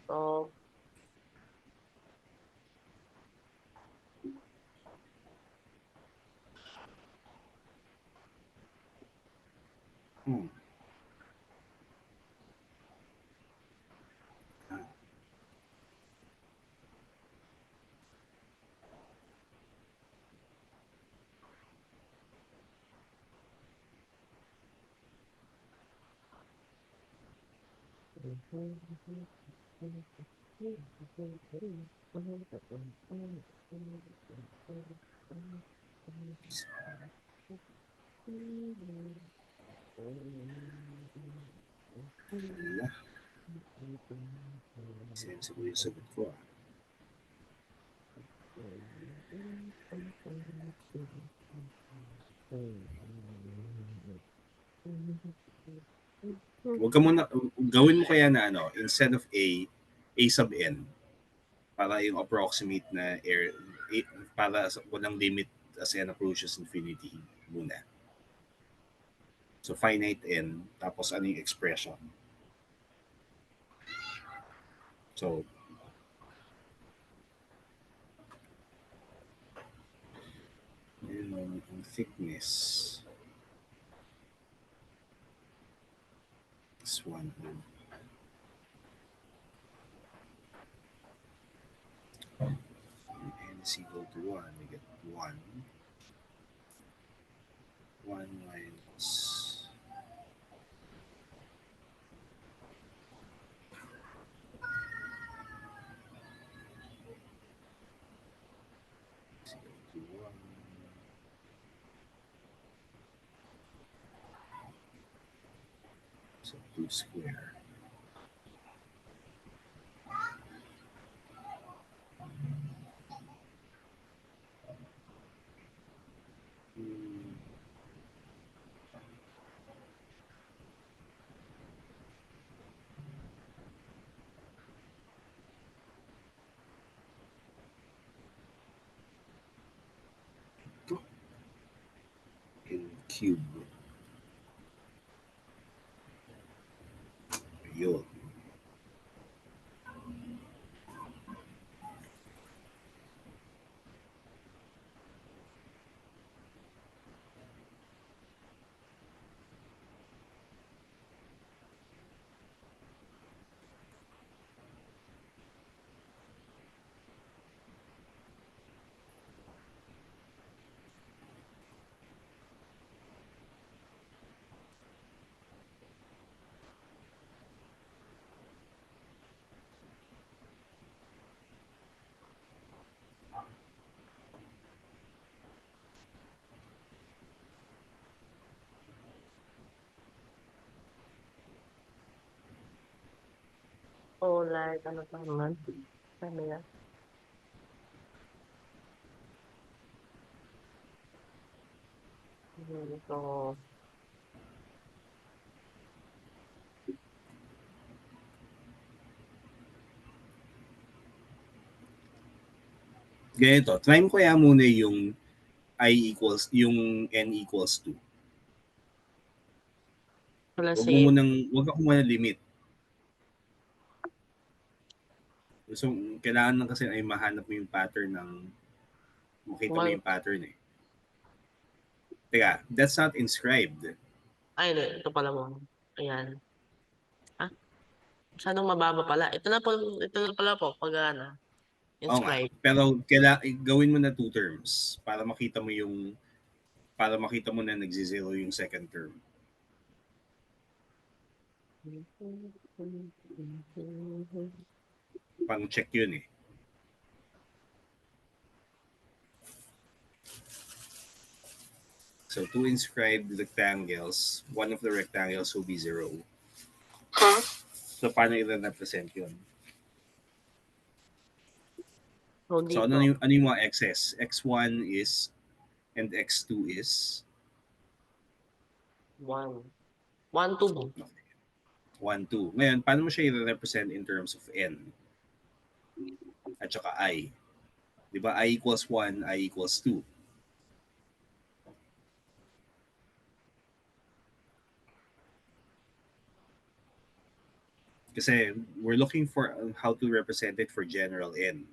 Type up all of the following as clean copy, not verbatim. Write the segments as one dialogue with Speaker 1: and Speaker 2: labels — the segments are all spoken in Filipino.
Speaker 1: of
Speaker 2: Hmm. Ah. Wala. Sensible yung sagot ko ah. Huwag ka muna, gawin mo kaya na ano, instead of A sub N. Para yung approximate na air, para walang limit as N approaches infinity muna. So finite N, tapos ano yung expression. So, yun ang thickness is 1 over. N is equal to 1, we get 1. 1 minus is equal to 1. So 2 square. Hmm. Ito, N cube. Yun.
Speaker 1: like ano pa naman. Sabi na. So,
Speaker 2: Ganito, try mo kaya muna yung yung N equals 2.
Speaker 1: wala si
Speaker 2: Wag ka muna limit. So, kailangan lang kasi ay mahanap mo yung pattern ng, makita mo
Speaker 1: Mal
Speaker 2: yung pattern eh. Teka, that's not inscribed.
Speaker 1: ay, hindi. Ito pala mo. Ayan. Ah, masyadong mababa pala. Ito na pala po, pag ano,
Speaker 2: Oo nga.
Speaker 1: inscribe.
Speaker 2: Pero gawin mo na two terms para makita mo na nagsi-zero yung second term. Pang check yun eh. So two inscribed rectangles, one of the rectangles will be 0.
Speaker 1: Huh?
Speaker 2: So paano i-represent yun?
Speaker 1: So,
Speaker 2: So
Speaker 1: dito,
Speaker 2: ano yung mga x's? x1 is and x2 is
Speaker 1: 1. 1, 2.
Speaker 2: 1, 2. Ngayon, paano mo siya i-represent in terms of n at saka I? Di ba I equals 1, I equals 2. Kasi we're looking for how to represent it for general N.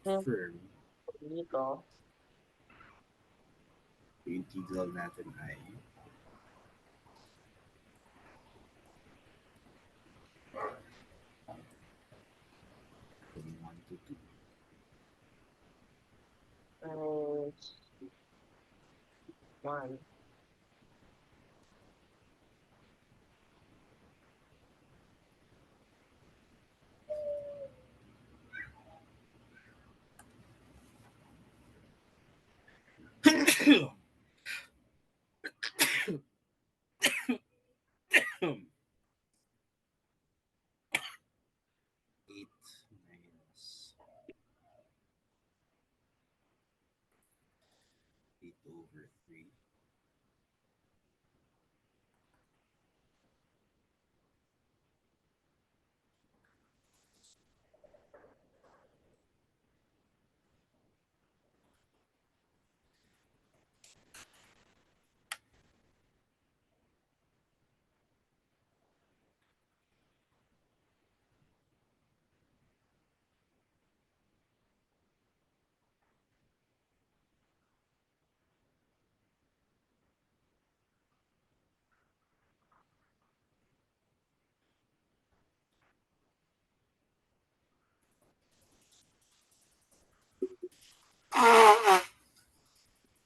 Speaker 2: Confirm
Speaker 1: Dito.
Speaker 2: yung integral natin ay 1 to 2.
Speaker 1: One.
Speaker 2: Eight minus 8/3.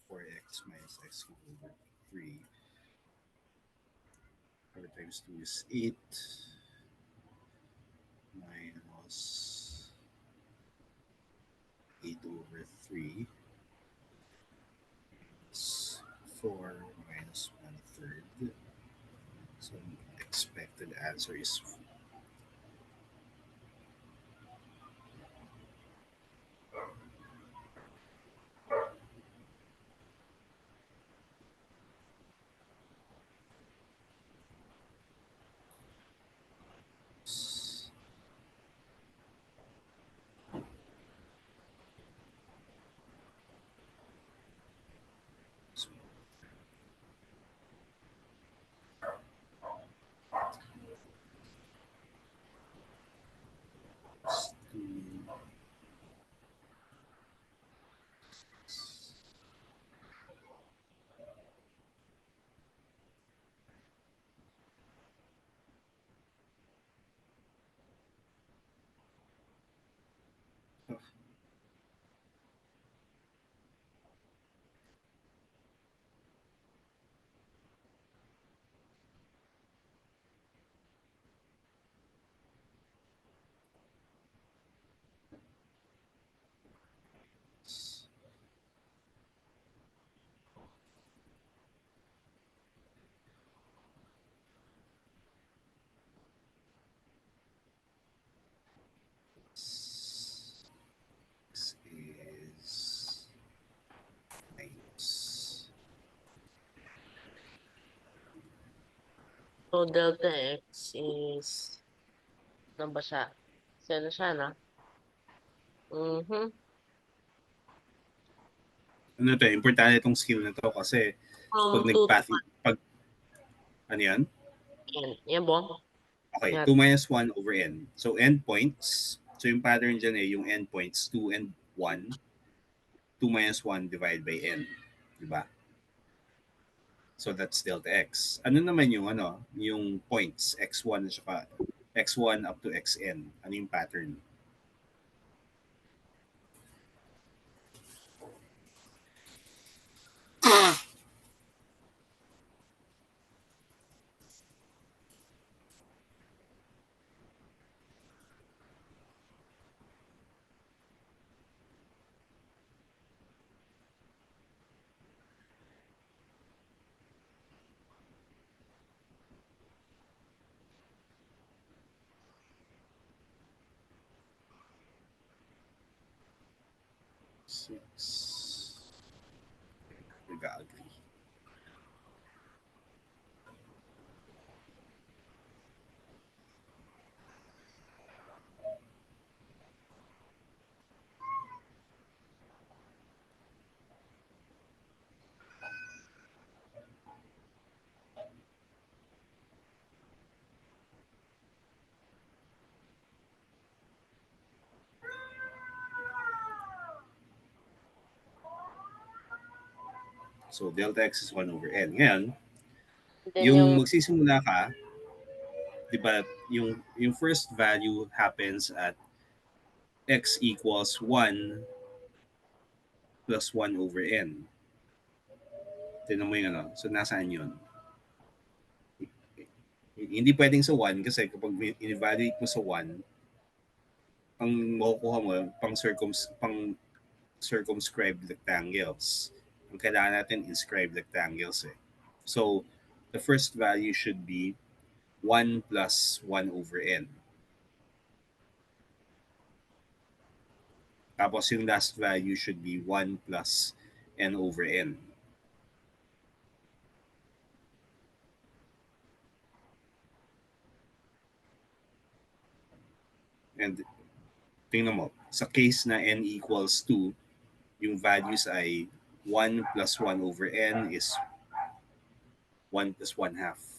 Speaker 2: Four x minus x^3. 4 times 2 is 8. Minus 8/3. 4 minus 1/3. So expected answer is is minus
Speaker 1: So, delta x is, ano ba siya? Sino siya, no? Mhm.
Speaker 2: ano to, importante itong skill na to kasi pag
Speaker 1: From 2 to
Speaker 2: nag-path, pag, ano yan?
Speaker 1: n. Yan po.
Speaker 2: Okay,
Speaker 1: Yan.
Speaker 2: 2 minus 1/n. So, endpoints. So, yung pattern dyan yung endpoints, 2 and 1. 2 minus 1 divided by n. Diba? So, that's delta x. Ano naman yung points, x1 at x1 up to xn. Ano yung pattern? Six. Nag-agree. So, delta x is 1 over n. Ngayon,
Speaker 1: Then
Speaker 2: yung magsisimula ka, di ba, yung first value happens at x equals 1 plus 1 over n. Tinan mo yung ano. So, nasaan yun? Hindi pwedeng sa 1 kasi kapag in-evaluate mo sa 1, ang makukuha mo, pang circumscribed rectangles. Ang kailangan natin, inscribed rectangles eh. So, the first value should be 1 plus 1 over n. Tapos yung last value should be 1 plus n over n. And tingnan mo, sa case na n equals 2, yung values ay 1 plus 1 over n is 1 plus 1 half.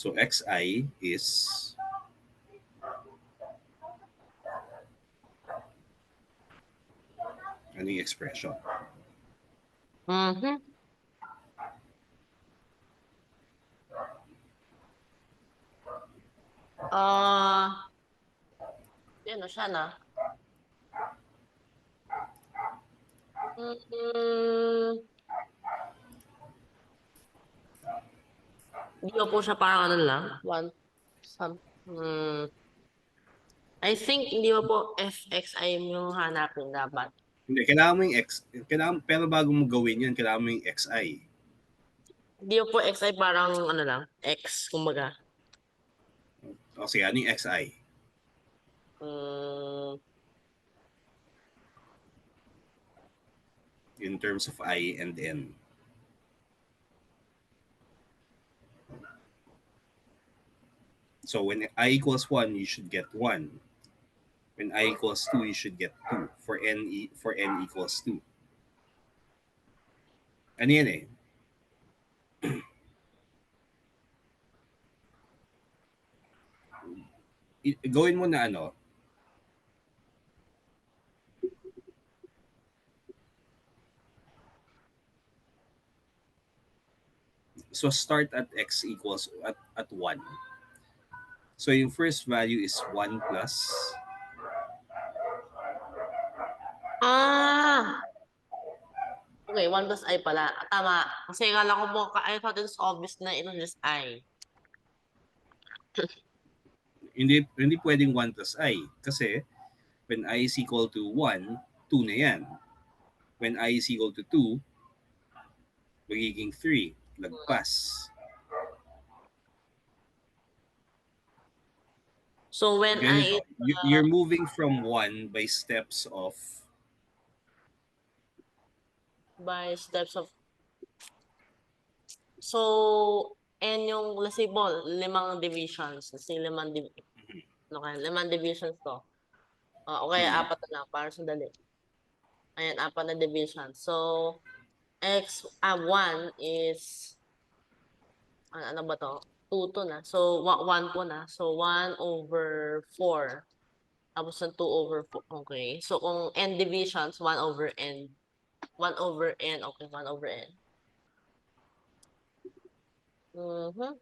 Speaker 2: So xi is ano yung expression?
Speaker 1: mm-hmm. Yan o siya na. Mm, Hindi ko po siya parang ano lang. Some, mm, I think hindi mo po fxi yung hanapin dapat.
Speaker 2: Hindi, kailangan mo yung x. Pero bago mo gawin yun, kailangan mo yung xi.
Speaker 1: Hindi mo po xi parang ano lang, x, kumbaga.
Speaker 2: O sige, ano yung xi?
Speaker 1: Mm,
Speaker 2: In terms of I and n. So when I equals 1, you should get 1. When I equals 2, you should get 2 for n equals 2. Ano yan eh? Gawin mo na ano, so start at x equals at 1. So yung first value is 1 plus.
Speaker 1: Okay, 1 plus I pala. Tama. Kasi akala ko po, I thought it's obvious na it was just I.
Speaker 2: Hindi pwedeng 1 plus I. Kasi when I is equal to 1, 2 na yan. When I is equal to 2, magiging 3. Lagpas.
Speaker 1: So when
Speaker 2: Ganito,
Speaker 1: I
Speaker 2: you're moving from 1 by steps of
Speaker 1: by steps of so and yung let's say po, 5 divisions. Let's say 5 divisions to. Okay, 4 na lang para sandali. Ayan, 4 na divisions. So 1 is ano ba to? 2 to na. So 1 po na. So 1 over 4. Tapos yung 2 over 4. Okay. So kung n divisions, 1 over n. 1 over n. Okay, 1 over n. Mm-hmm.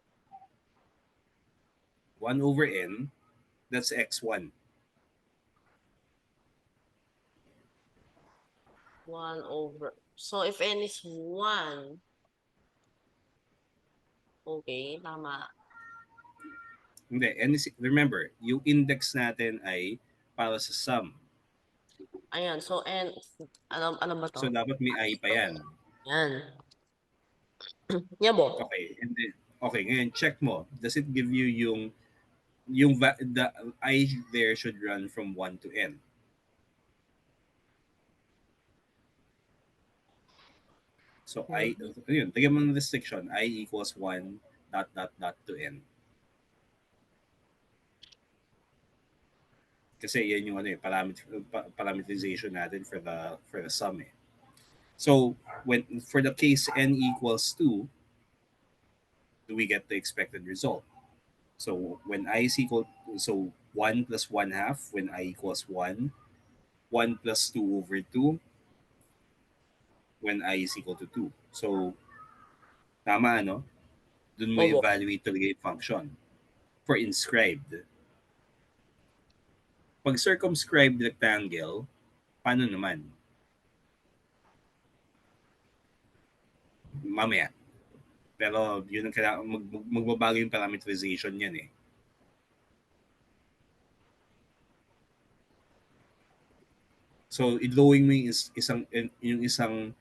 Speaker 2: 1 over n, that's x1.
Speaker 1: 1 over. So if n is 1, okay, tama.
Speaker 2: Hindi, remember, yung index natin ay para sa sum.
Speaker 1: Ayan, so n, ano ba to?
Speaker 2: So dapat may I pa yan.
Speaker 1: Yan. Yan po.
Speaker 2: Okay, and then, okay, ngayon check mo. Does it give you the I there should run from 1 to n? So I, yun, tagam mo ng restriction, I equals 1 dot dot dot to n. Kasi yan yung ano eh, parameterization natin for the sum eh. So when for the case n equals 2, do we get the expected result? So when I is equal, so 1 plus 1 half when I equals 1, 1 plus 2 over 2 when I is equal to 2. So tama ano? Dun mo
Speaker 1: Opo.
Speaker 2: evaluate talaga yung function. For inscribed. Pag circumscribed rectangle, paano naman? Mamaya. Pero yun ang kailangan, magbabago yung parameterization yan eh. So, i-drawing mo yung isang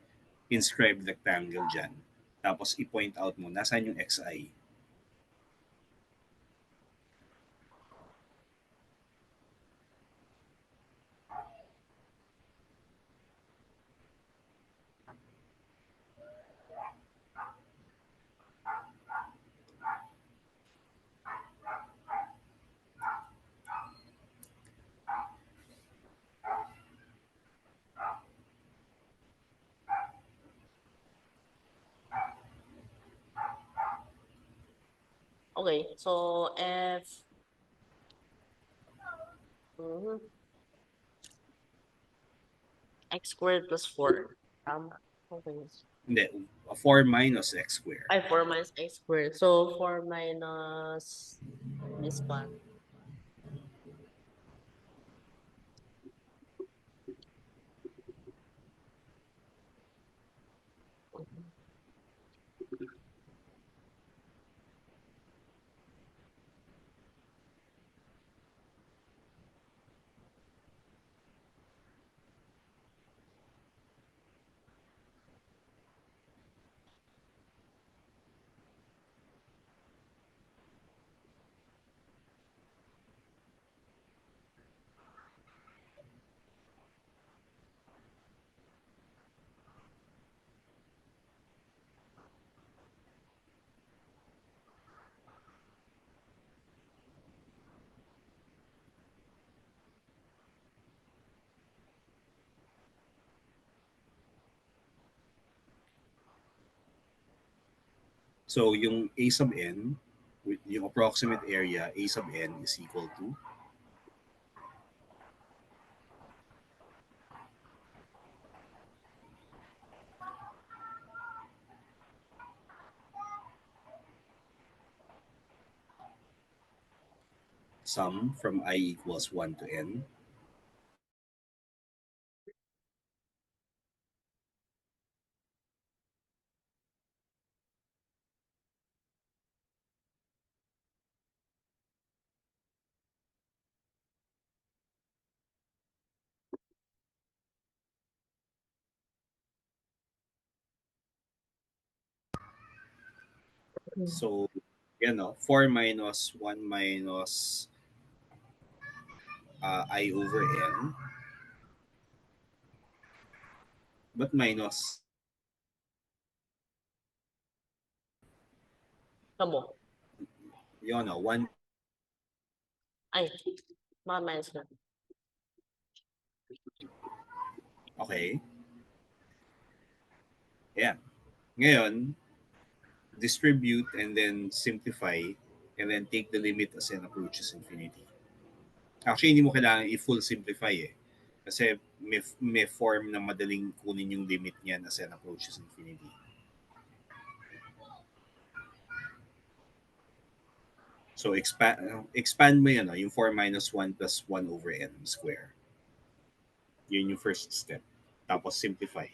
Speaker 2: inscribed rectangle dyan. Tapos, i-point out mo, nasaan yung xi?
Speaker 1: Okay, so F x squared plus 4. Tama. Okay.
Speaker 2: Hindi, 4 minus x squared.
Speaker 1: Ay, 4 minus x squared. So, 4 minus this one.
Speaker 2: So, yung a sub n, yung approximate area, a sub n is equal to sum from I equals 1 to n So, yan no, 4 minus 1 minus I over n. But minus?
Speaker 1: Tamo.
Speaker 2: Yun no, 1.
Speaker 1: Ay, mga minus na.
Speaker 2: Okay. Yeah. Ngayon, distribute and then simplify and then take the limit as n approaches infinity. Actually, hindi mo kailangan i-full simplify eh. Kasi may form na madaling kunin yung limit niyan as n approaches infinity. So, expand mo yan, no? Yung 4 minus 1 plus 1 over n square. Yun yung first step. Tapos simplify.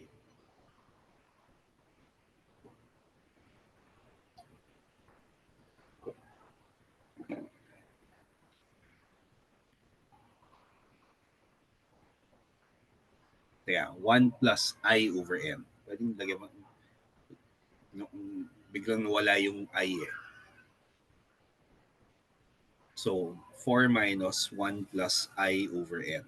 Speaker 2: Kaya, 1 plus I over n. Pwedeng lagyan mo, biglang nawala yung I eh. So, 4 minus 1 plus I over n.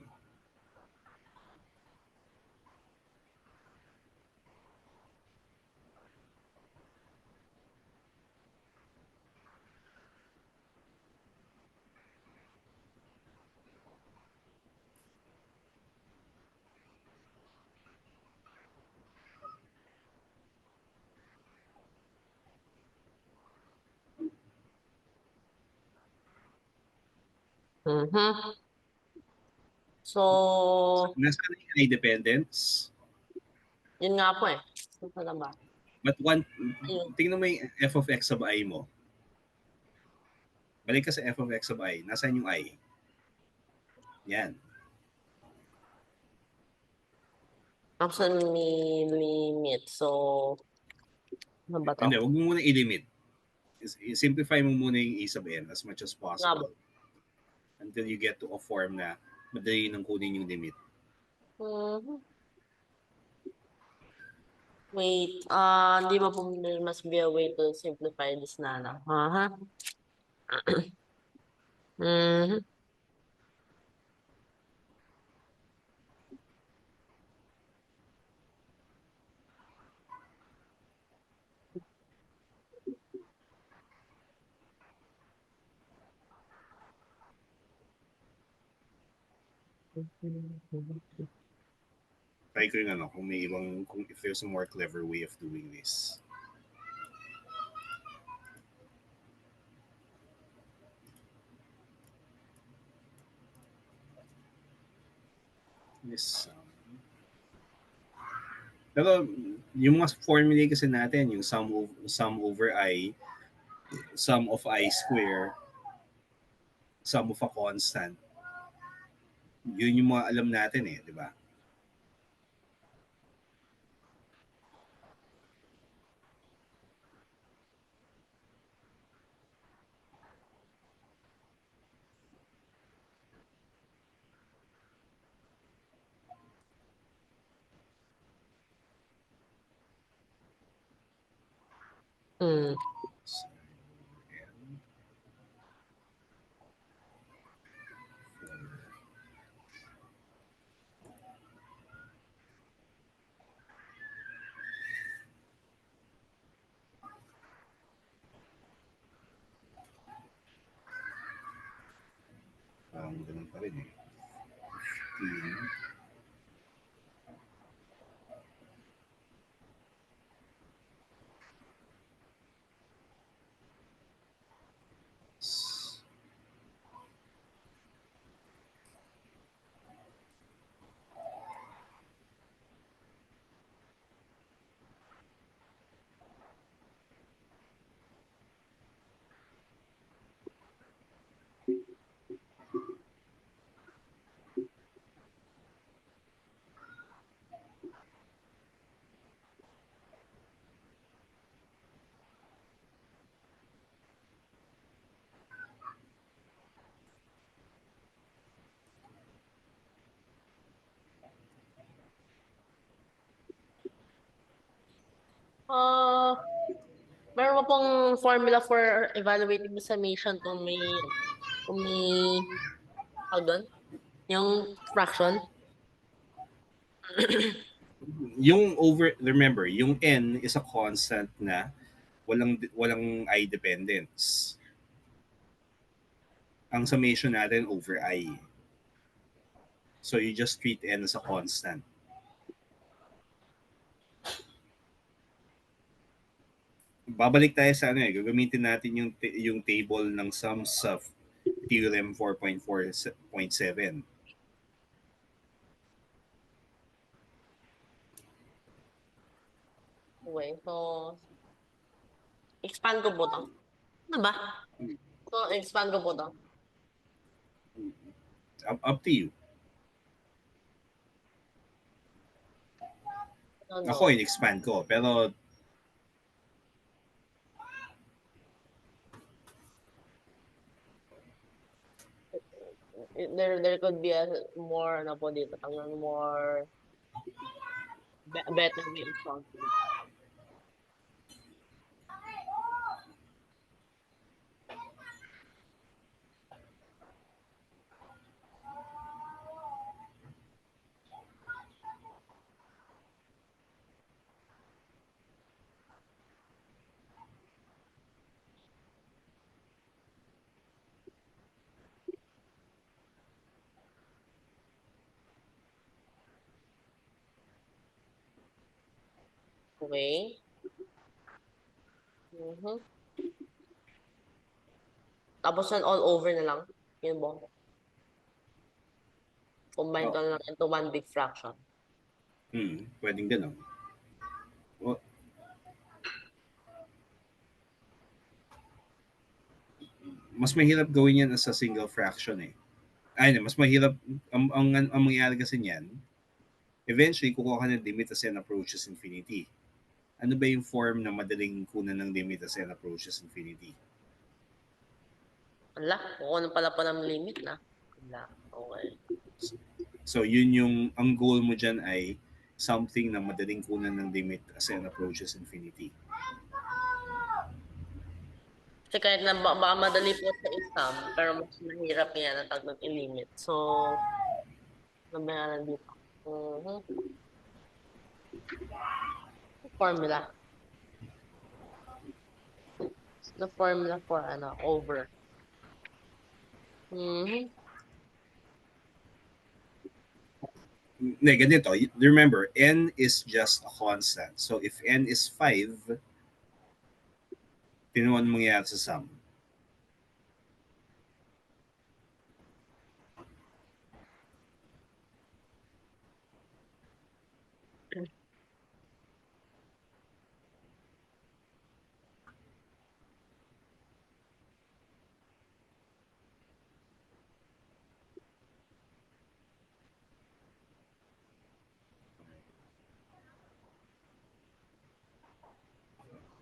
Speaker 1: Mhm. So,
Speaker 2: Nasaan yung eye dependence?
Speaker 1: yun nga po eh. Ano na ba?
Speaker 2: But one,
Speaker 1: Ayun.
Speaker 2: tingnan mo yung f of x of I mo. Balik ka sa f of x of I. Nasaan yung I? Yan.
Speaker 1: Option may limit. So, ano ba to?
Speaker 2: Hindi, huwag mo muna i-limit. Simplify mo muna yung a sub n as much as
Speaker 1: Nga ba?
Speaker 2: possible until you get to a form na madali nang kunin yung limit.
Speaker 1: Mhm. Wait, hindi ba po there must be a way to simplify this na lang? Aha. Mhm.
Speaker 2: Try ko yung ano, kung may ibang, kung if there's a more clever way of doing this. Yes. Pero yung mga formula kasi natin, yung sum over I, sum of I square, sum of a constant, yun yung mga alam natin eh, di ba?
Speaker 1: Hmm.
Speaker 2: So, and, ganun pa rin eh. 15.
Speaker 1: Ah, meron mo pong formula for evaluating the summation kung may, tawag doon? Yung fraction?
Speaker 2: Yung over, remember, yung n is a constant na walang I dependence. Ang summation natin over I. So you just treat n as a constant. Babalik tayo sa ano eh, gagamitin natin yung table ng sums of theorem 4.4.7.
Speaker 1: Okay, so, expand ko po to. Ano ba? So, expand ko po to.
Speaker 2: Up to you. Ako,
Speaker 1: Ano?
Speaker 2: in-expand ko. Pero
Speaker 1: There could be a more, ano po dito, more better way of solving. Okay. Mhm. Tapos yan all over na lang. Yun po. combine ko na lang into one big fraction.
Speaker 2: Pwedeng ganun. O, mas mahirap gawin yan as a single fraction eh. Ay, mas mahirap, ang mangyayari kasi niyan, eventually, kukuha ka ng limit as n approaches infinity. Ano ba yung form na madaling kunan ng limit as n approaches infinity?
Speaker 1: Ala, kukuha pala pa ng limit na. Ala, okay.
Speaker 2: So, yun ang goal mo dyan ay something na madaling kunan ng limit as n approaches infinity.
Speaker 1: Kasi kahit na baka madali po sa exam, pero mas mahirap yan ang tawag i-limit. So, nabayaran dito. Formula. The formula for over.
Speaker 2: Ganito. Remember, n is just a constant. So, if n is 5, pinuwan mo mangyayari sa sum.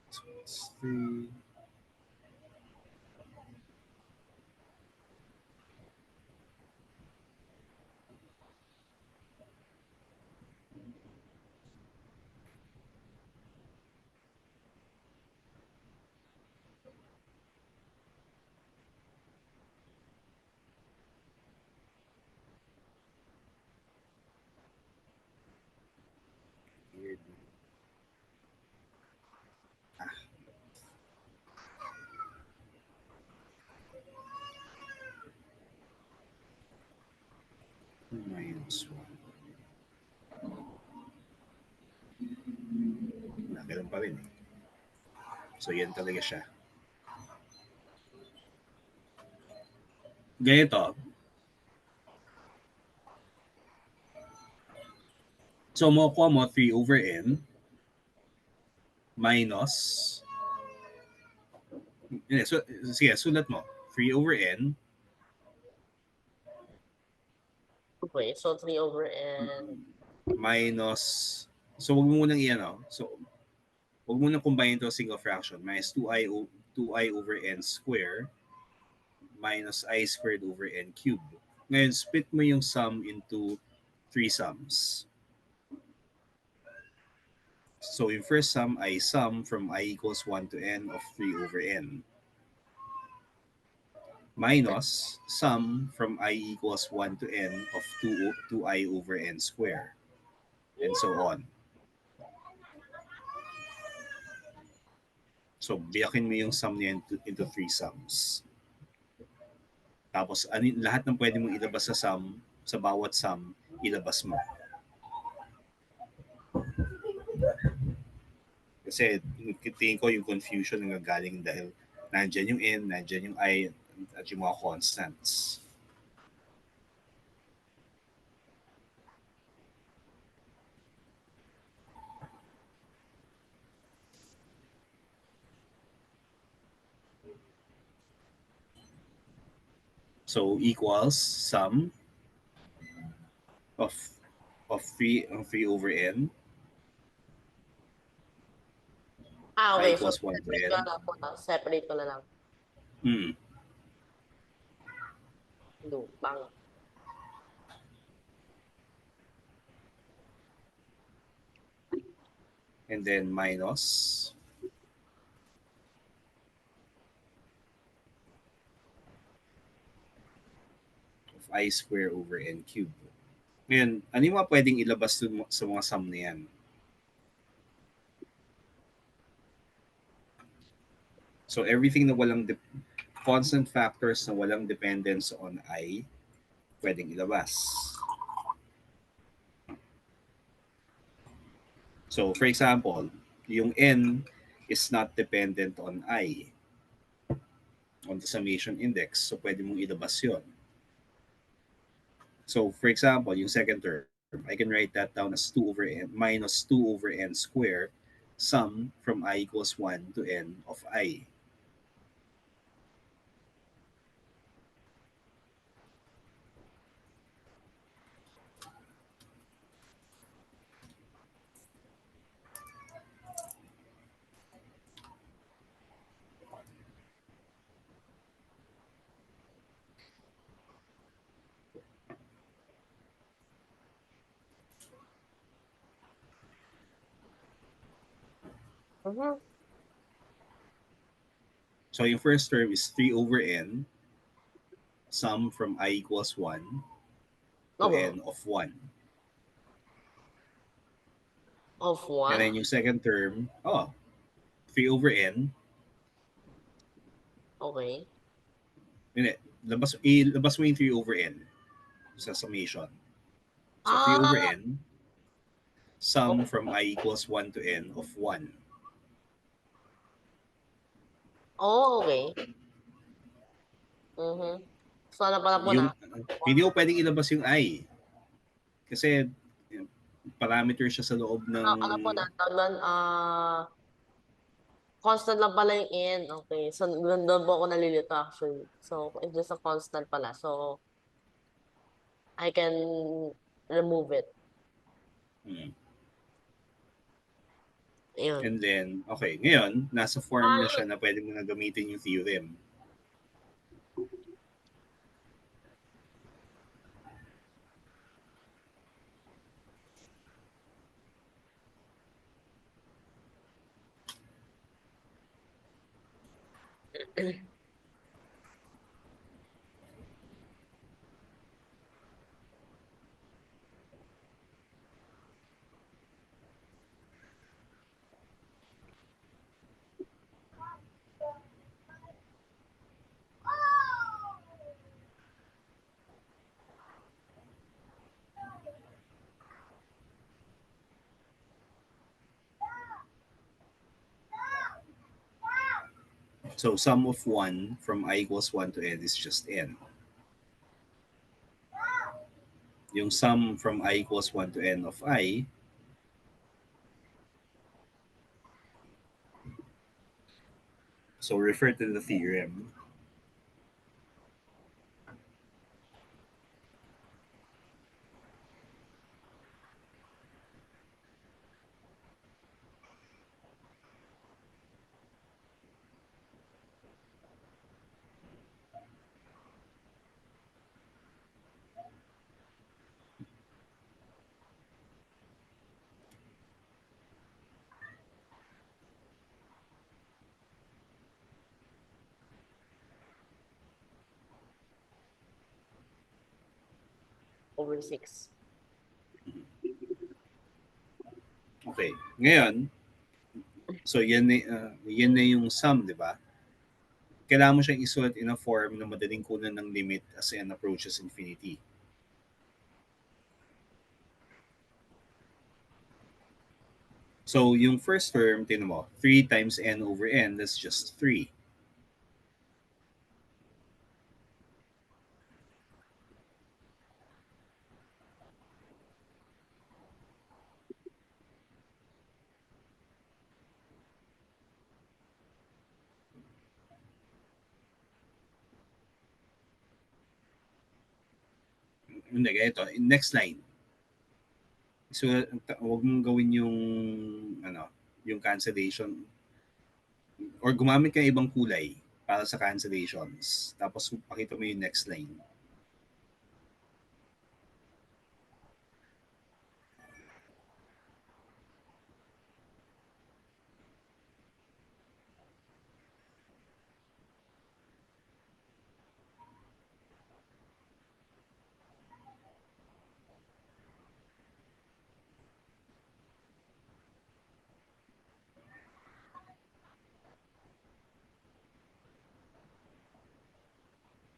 Speaker 2: So, it's 3. Weird. Minus 1. Ganun pa rin eh. So, yan talaga siya. Ganito. So, makukuha mo 3 over n minus... So, sige, sulat mo. 3 over n
Speaker 1: Okay, so 3 over n
Speaker 2: minus... So, wag mo munang So, wag mo nang combine ito single fraction. Minus 2i over n square minus I squared over n cubed. Ngayon, split mo yung sum into 3 sums. So, yung first sum ay sum from I equals 1 to n of 3 over n. Minus sum from I equals 1 to n of 2i over n square. And so on. So, biyakin mo yung sum niya into 3 sums. Tapos, lahat ng pwede mong ilabas sa sum, sa bawat sum, ilabas mo. Kasi, tingin ko yung confusion na galing dahil nandyan yung n, nandyan yung I, at yung mga constants. So, equals sum of 3 over n.
Speaker 1: okay. So,
Speaker 2: Equals 1 to n.
Speaker 1: Separate ko na lang. Lupang.
Speaker 2: And then minus of I square over n cubed. Ngayon, ano yung mga pwedeng ilabas sa mga sum na yan? So, everything na walang constant factors na walang dependence on I, pwedeng ilabas. So, for example, yung n is not dependent on I, on the summation index. So, pwede mong ilabas yon. So, for example, yung second term, I can write that down as 2 over n minus 2 over n squared sum from I equals 1 to n of I.
Speaker 1: Mhm.
Speaker 2: So, yung first term is 3 over n sum from I equals 1 to
Speaker 1: Oo.
Speaker 2: n of 1.
Speaker 1: Of
Speaker 2: And
Speaker 1: 1?
Speaker 2: then yung second term, 3 over n.
Speaker 1: Okay.
Speaker 2: Hindi, ilabas mo yung 3 over n sa summation. So, 3 over
Speaker 1: Ah,
Speaker 2: n sum
Speaker 1: okay.
Speaker 2: from I equals 1 to n of 1.
Speaker 1: Oh, okay. Mhm. So, ano pala po na?
Speaker 2: Hindi mo pwedeng ilabas yung I. Kasi parameter siya sa loob ng
Speaker 1: Ano po na, tawag do'n, constant lang pala yung n, okay. So, do'n po ako nalilito actually. So, if there's a constant pala, so I can remove it.
Speaker 2: mm.
Speaker 1: Ayun.
Speaker 2: And then, okay, ngayon, nasa form na
Speaker 1: Ah,
Speaker 2: siya na pwede mo na gamitin yung theorem. So, sum of 1 from I equals 1 to n is just n. Yung sum from I equals 1 to n of I, so refer to the theorem.
Speaker 1: over 6.
Speaker 2: Okay, ngayon, so yan na yung sum, di ba? Kailangan mo siyang isulat in a form na madaling kunan ng limit as n approaches infinity. So, yung first term, tinan mo, 3 times n over n, that's just 3. Hindi, ito, next line. So, huwag mong gawin yung, yung cancellation. Or gumamit ka ng ibang kulay para sa cancellations. Tapos, pakita mo yung next line.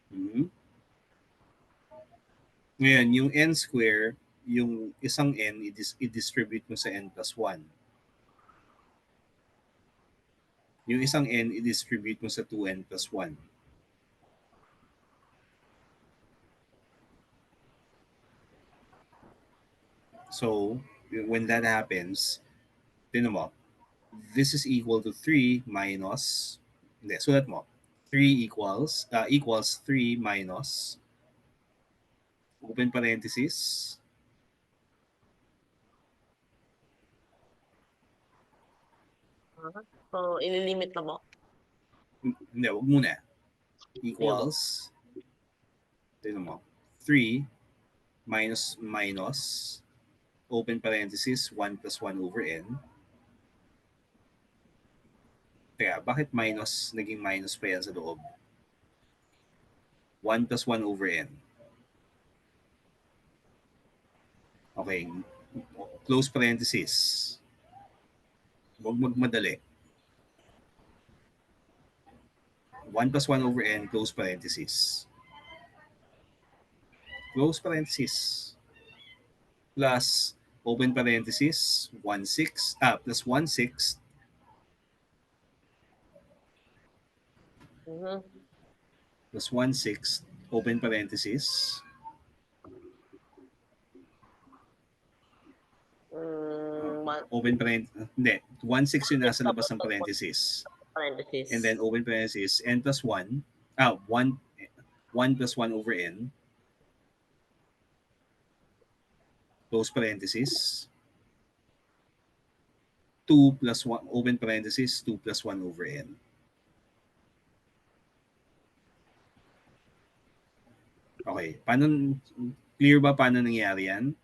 Speaker 2: Mhm. Ngayon, yung n square, yung isang n, i-distribute mo sa n plus 1. Yung isang n, i-distribute mo sa 2n plus 1. So, when that happens, tinan mo, this is equal to 3 minus, hindi, sulat mo, 3 equals 3 minus, open parenthesis,
Speaker 1: So, ililimit na mo?
Speaker 2: hindi, wag muna,
Speaker 1: Ayun.
Speaker 2: equals, tinan mo, 3 minus, open parenthesis, 1 plus 1 over n. Teka, bakit naging minus pa yan sa loob? 1 plus 1 over n. Okay, close parenthesis. Huwag magmadali. 1 plus 1 over n, close parenthesis. Close parenthesis. Plus, open parenthesis, 1/6, plus 1/6, plus 1/6, open parenthesis, open parenthesis, hindi, 1/6 yung nasa labas ng parenthesis.
Speaker 1: Parenthesis.
Speaker 2: And then open parenthesis, n plus 1, 1 plus 1 over n, close parenthesis, 2 plus 1, open parenthesis, 2 plus 1 over n. Okay, clear ba paano nangyari yan?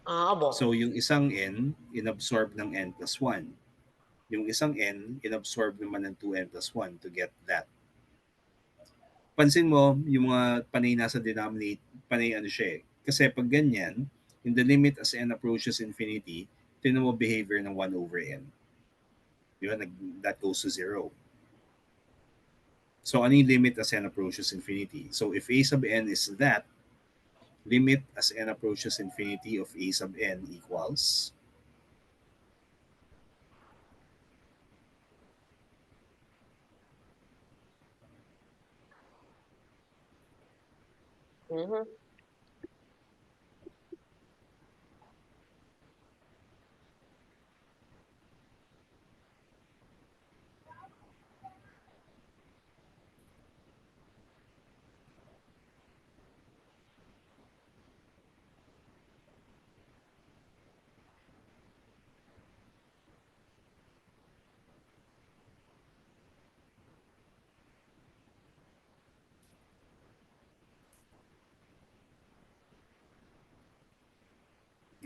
Speaker 1: Abo.
Speaker 2: So, yung isang n, inabsorb ng n plus 1. Yung isang n, inabsorb naman ng 2n plus 1 to get that. Pansin mo, yung mga panay nasa denominate, panay ano siya eh. Kasi pag ganyan, in the limit as n approaches infinity, tinan mo behavior ng 1 over n. Di ba? That goes to 0. So, ano yung limit as n approaches infinity? So, if a sub n is that, limit as n approaches infinity of a sub n equals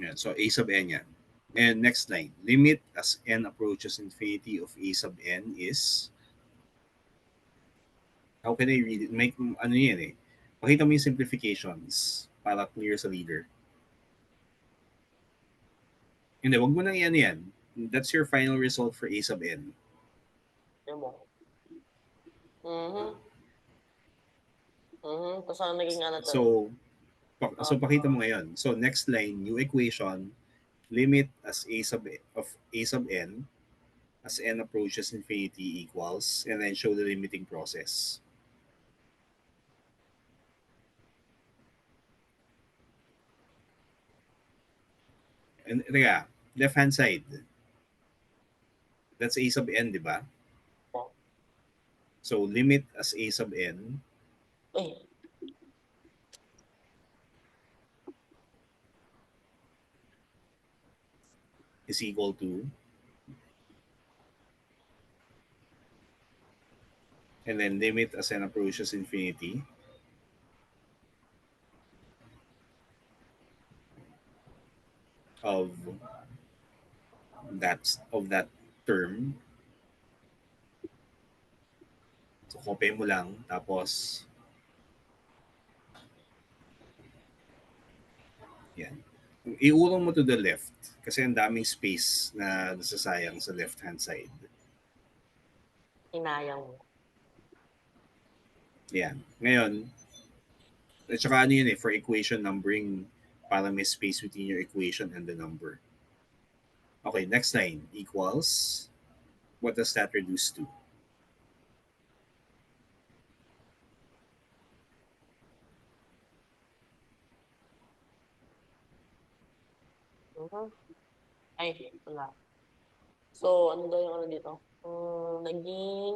Speaker 2: yan. So, a sub n yan. And next line, limit as n approaches infinity of a sub n is, how can I read it? Make, ano yan eh. Pakita mo yung simplifications para clear sa reader. Hindi, wag mo nang yan. That's your final result for a sub n.
Speaker 1: Tapos ano naging ano to?
Speaker 2: So pakita mo ngayon. So next line, new equation, limit as a sub n as n approaches infinity equals, and then show the limiting process. And teka, left hand side. That's a sub n, di ba? So limit as a sub n is equal to, and then limit as n approaches infinity of that term. So copy mo lang, tapos yan. Iurong mo to the left kasi ang daming space na nasasayang sa left hand side.
Speaker 1: Inayang mo.
Speaker 2: Yan. Ngayon, at saka ano yun eh, for equation numbering, para may space between your equation and the number. Okay, next line, equals, what does that reduce to?
Speaker 1: Ay, wala. So, ano daw yung ano dito? Naging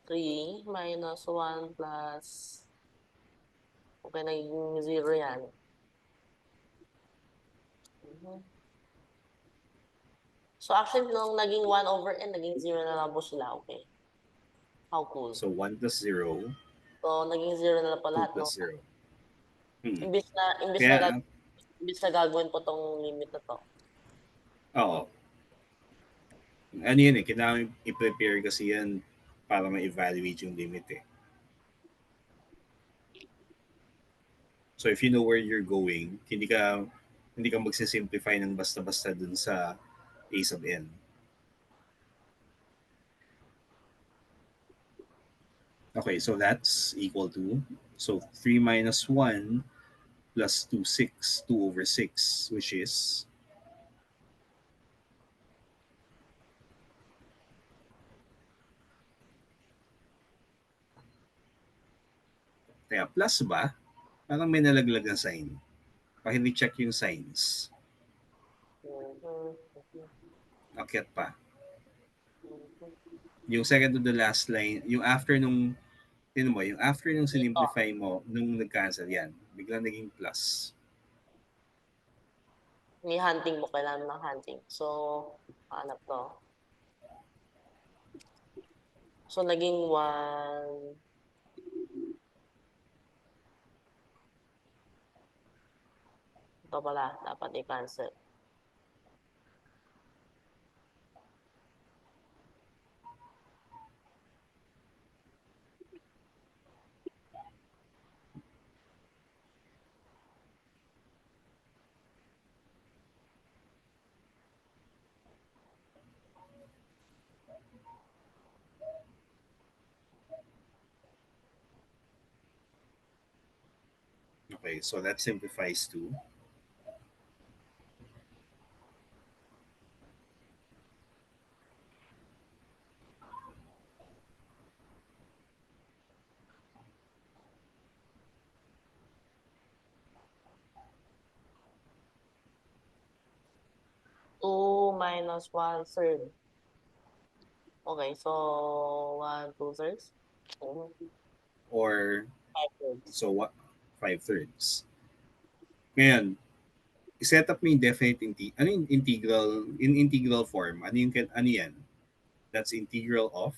Speaker 1: 3 minus 1 plus... Okay, naging 0 yan. So, actually, nung naging 1 over n, naging 0 na lang po sila. Okay. How cool.
Speaker 2: So 1 plus 0,
Speaker 1: So, naging 0 na lang po
Speaker 2: 2
Speaker 1: lahat, no?
Speaker 2: plus 0. Hmm.
Speaker 1: Imbis na,
Speaker 2: Kaya,
Speaker 1: imbis na gagawin po tong limit na to.
Speaker 2: oo. Ano yun eh, kailangan i-prepare kasi yan para ma-evaluate yung limit eh. So if you know where you're going, hindi ka magsisimplify ng basta-basta dun sa a sub n. Okay, so that's equal to, so 3 minus 1 plus 2 over 6, which is kaya plus ba? Parang may nalaglag na sign. Paki-check yung signs. Akyat pa. Yung second to the last line, yung after nung, yung after nung sinimplify mo, nung nag-cancel yan, biglang naging plus.
Speaker 1: May hunting mo, kailangan ng hunting. So, hanap to. So, naging 1. Ito pala, dapat i-cancel.
Speaker 2: Okay, so that simplifies to
Speaker 1: 2 minus 1/3. Okay, so 1 2/3.
Speaker 2: or
Speaker 1: 5/3.
Speaker 2: so what 5/3. Ngayon, i-set up mo yung definite ano yung integral in integral form. Ano yan? That's integral of,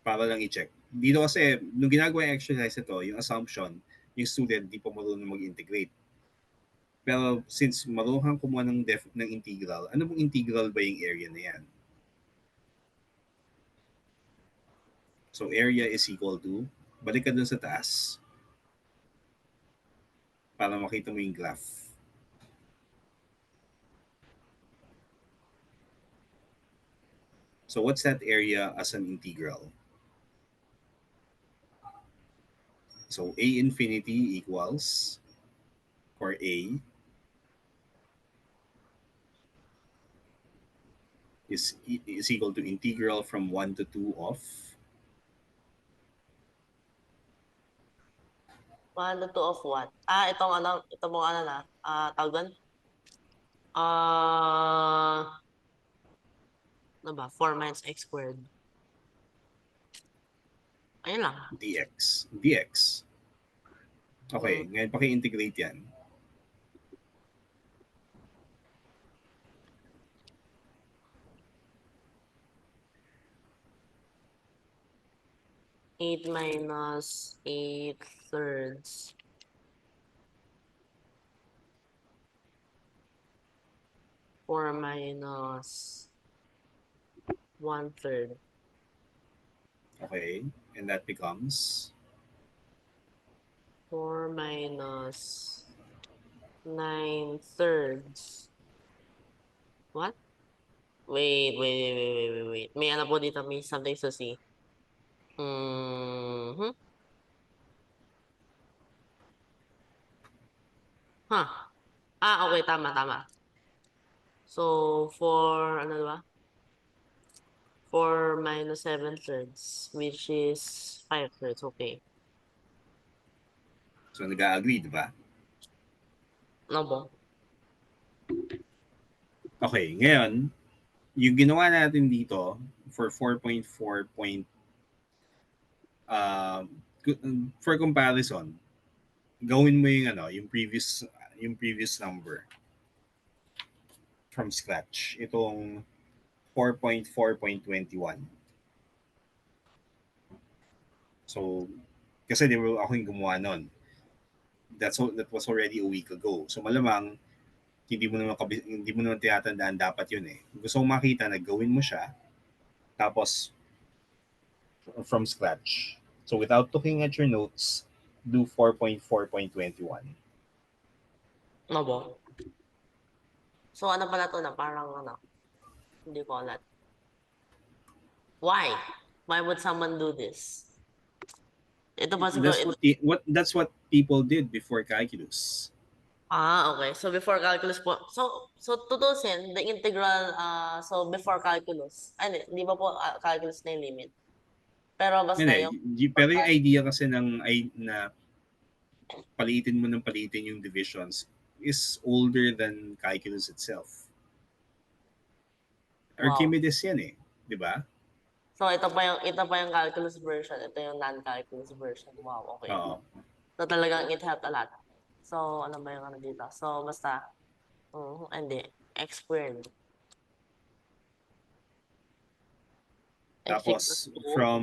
Speaker 2: para lang i-check. Dito kasi nung ginagawa yung exercise ito, yung assumption, yung student di pa marunong mag-integrate. Pero since marunong kumuha ng integral, ano bang integral ba yung area na yan? So area is equal to, balik ka dun sa taas para makita mo yung graph. So what's that area as an integral? So A infinity equals, for A, is equal to integral from 1 to 2 of
Speaker 1: 1 to 2 of what? Itong ano na. Tawag doon? Ano ba? 4 minus x squared. Ayun lang.
Speaker 2: dx. Okay, ngayon paki-integrate yan.
Speaker 1: Eight minus 8/3. Four minus 1/3.
Speaker 2: Okay, and that becomes
Speaker 1: 4 minus 9/3. What? Wait. May ano po dito, may something to see. Huh. Okay, tama. So, ano ba? 4 minus 7/3, which is 5/3. Okay.
Speaker 2: so nag-agree, di ba?
Speaker 1: Ano po?
Speaker 2: Okay, ngayon, yung ginawa natin dito for 4.4 point, um, for comparison, gawin mo yung ano, yung previous number from scratch. Itong 4.4.21. So, kasi di ba ako yung gumawa nun. That was already a week ago. So malamang hindi mo naman tinatandaan dapat yun eh. Gusto kong makita na gawin mo siya tapos from scratch. So without looking at your notes, do 4.4.21.
Speaker 1: Ano po? So, ano pala to na parang ano, hindi ko alam. Why? Why would someone do this? Ito ba siguro,
Speaker 2: That's what people did before calculus.
Speaker 1: okay. So, before calculus po. So tutusin, the integral, so before calculus. Ano, hindi ba po calculus na yung limit? Pero basta
Speaker 2: Hindi,
Speaker 1: yung,
Speaker 2: pero yung idea kasi na palitin mo ng palitin yung divisions is older than calculus itself.
Speaker 1: wow.
Speaker 2: Archimedes yan eh, di ba?
Speaker 1: So, ito pa yung calculus version. Ito yung non-calculus version. Wow, okay.
Speaker 2: Oo.
Speaker 1: So, talagang it helped a lot. So, ano ba yung ano dito? So, basta, hindi. X squared. X equals
Speaker 2: Tapos
Speaker 1: 2.
Speaker 2: from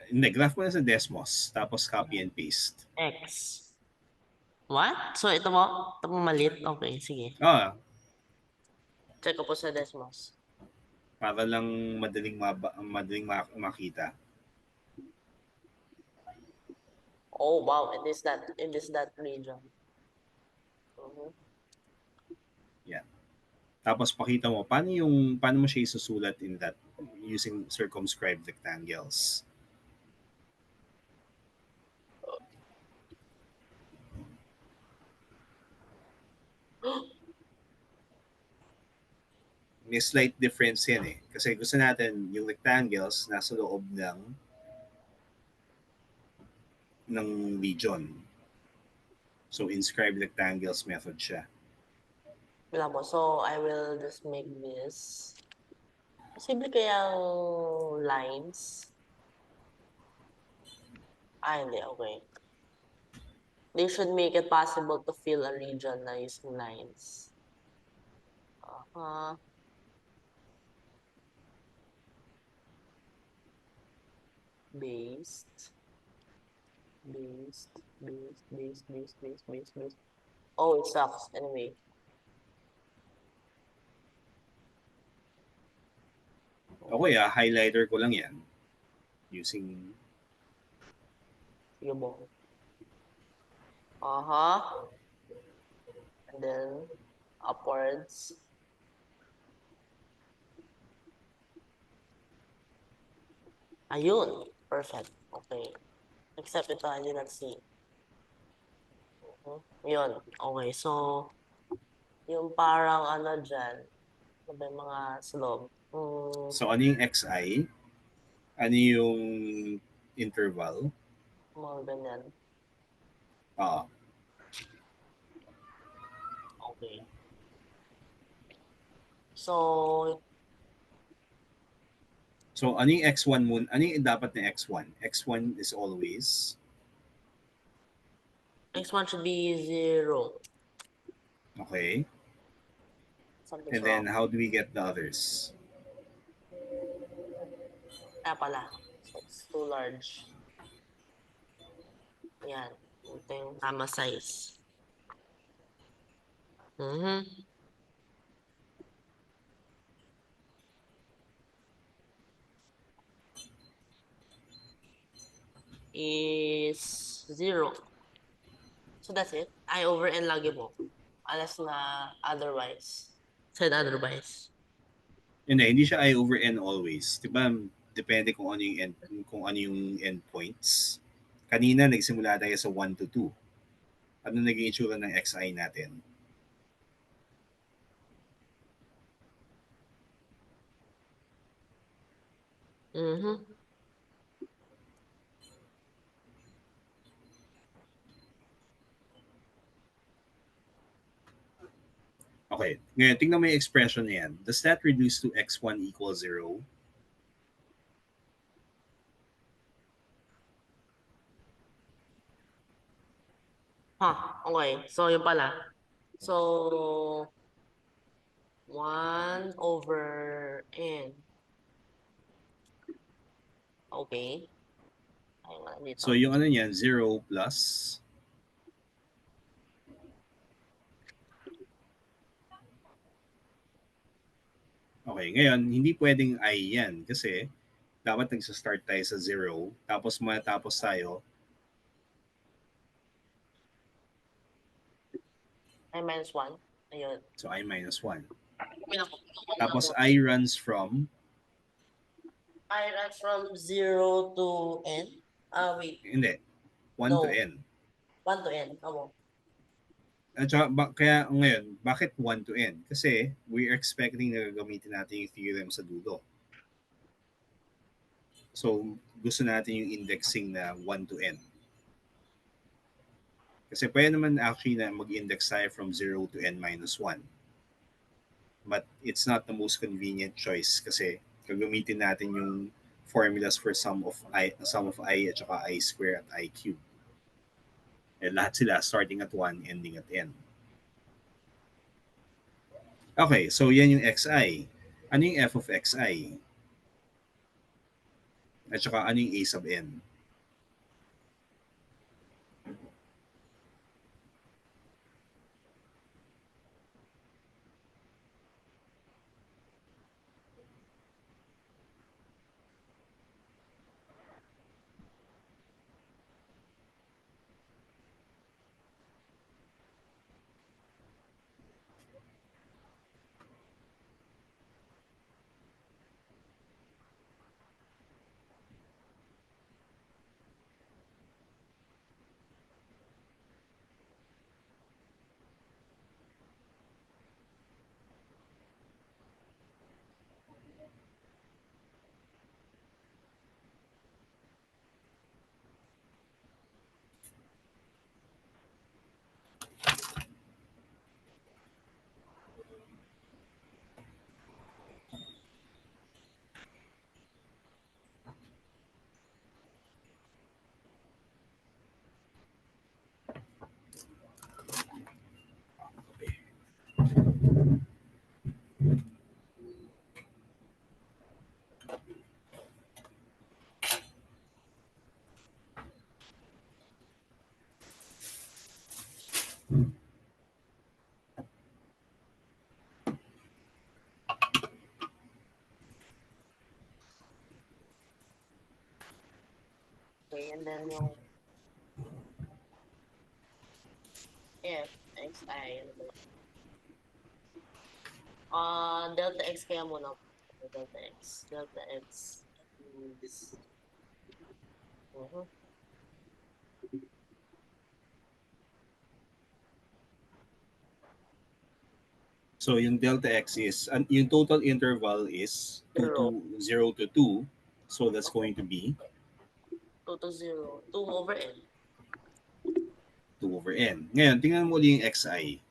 Speaker 2: hindi, graph mo na sa Desmos, tapos copy and paste.
Speaker 1: X. What? So, ito mo maliit? Okay, sige.
Speaker 2: Ah,
Speaker 1: Check ko po sa Desmos.
Speaker 2: para lang makita.
Speaker 1: Oh, wow. It is that region. Mhm.
Speaker 2: Yan. Tapos pakita mo paano mo siya isusulat in that using circumscribed rectangles. May slight difference yan eh. Kasi gusto natin yung rectangles nasa loob ng region. So inscribed rectangles method siya.
Speaker 1: Wala po. So, I will just make this. Posible kayang lines? Hindi. Okay. They should make it possible to fill a region na using lines. Based. Based. Based. Based. Based. Based. Based. Based. Oh, it sucks. Anyway.
Speaker 2: Okay highlighter ko lang yan. Using
Speaker 1: Sige po. And then, upwards. Ayun. Perfect. Okay. Except ito, I did not see. Yun. Okay. So, yung parang ano dyan, ano ba yung mga slope?
Speaker 2: so ano yung xi? Ano yung interval?
Speaker 1: Mga ganyan.
Speaker 2: Ah,
Speaker 1: Okay. So,
Speaker 2: so ano yung x1 mo? Ano yung dapat na x1? X1 is always
Speaker 1: x1 should be 0.
Speaker 2: okay.
Speaker 1: Something's
Speaker 2: And then
Speaker 1: wrong.
Speaker 2: how do we get the others?
Speaker 1: Kaya pala. So, it's too large. Yan. Ito yung tama size. Is 0. So, that's it. I over n lagi mo. Unless na otherwise. Said otherwise.
Speaker 2: Hindi siya I over n always. 'Di ba? Depende kung ano yung endpoints. Kanina nagsimula tayo sa 1 to 2. Ano naging itsura ng xi natin? Okay. Ngayon, tingnan mo yung expression na yan. Does that reduce to x1 equals 0?
Speaker 1: Okay. So, yun pala. So, 1 over n. Okay. Ayun nga dito.
Speaker 2: So, yung ano niyan, 0 plus okay, ngayon, hindi pwedeng I yan kasi dapat nagsa-start tayo sa 0 tapos matapos tayo
Speaker 1: I minus 1. Ayun.
Speaker 2: so I minus 1.
Speaker 1: Pinako.
Speaker 2: Tapos I runs from
Speaker 1: I run from 0 to n. Wait.
Speaker 2: hindi, 1 to
Speaker 1: No.
Speaker 2: n.
Speaker 1: 1 to n. Amo.
Speaker 2: At saka, kaya ngayon, bakit 1 to n? Kasi we are expecting na gagamitin natin yung theorem sa dulo. So, gusto natin yung indexing na 1 to n. Kasi pwede naman actually na mag-index tayo from 0 to n minus 1. But it's not the most convenient choice kasi gagamitin natin yung formulas for sum of I at saka I square at I cube. Eh, lahat sila starting at 1, ending at n. Okay, so yan yung xi. Ano yung f of xi? At saka ano yung a sub n?
Speaker 1: Okay, and then yung f, x, I. Ano ba yun? Delta x kaya muna. Delta x. Delta x is...
Speaker 2: So yung delta x is, yung total interval is 0 to 2. So that's going to be
Speaker 1: 2 to 0. 2 over n.
Speaker 2: 2 over n. Ngayon, tingnan mo ulit yung xi.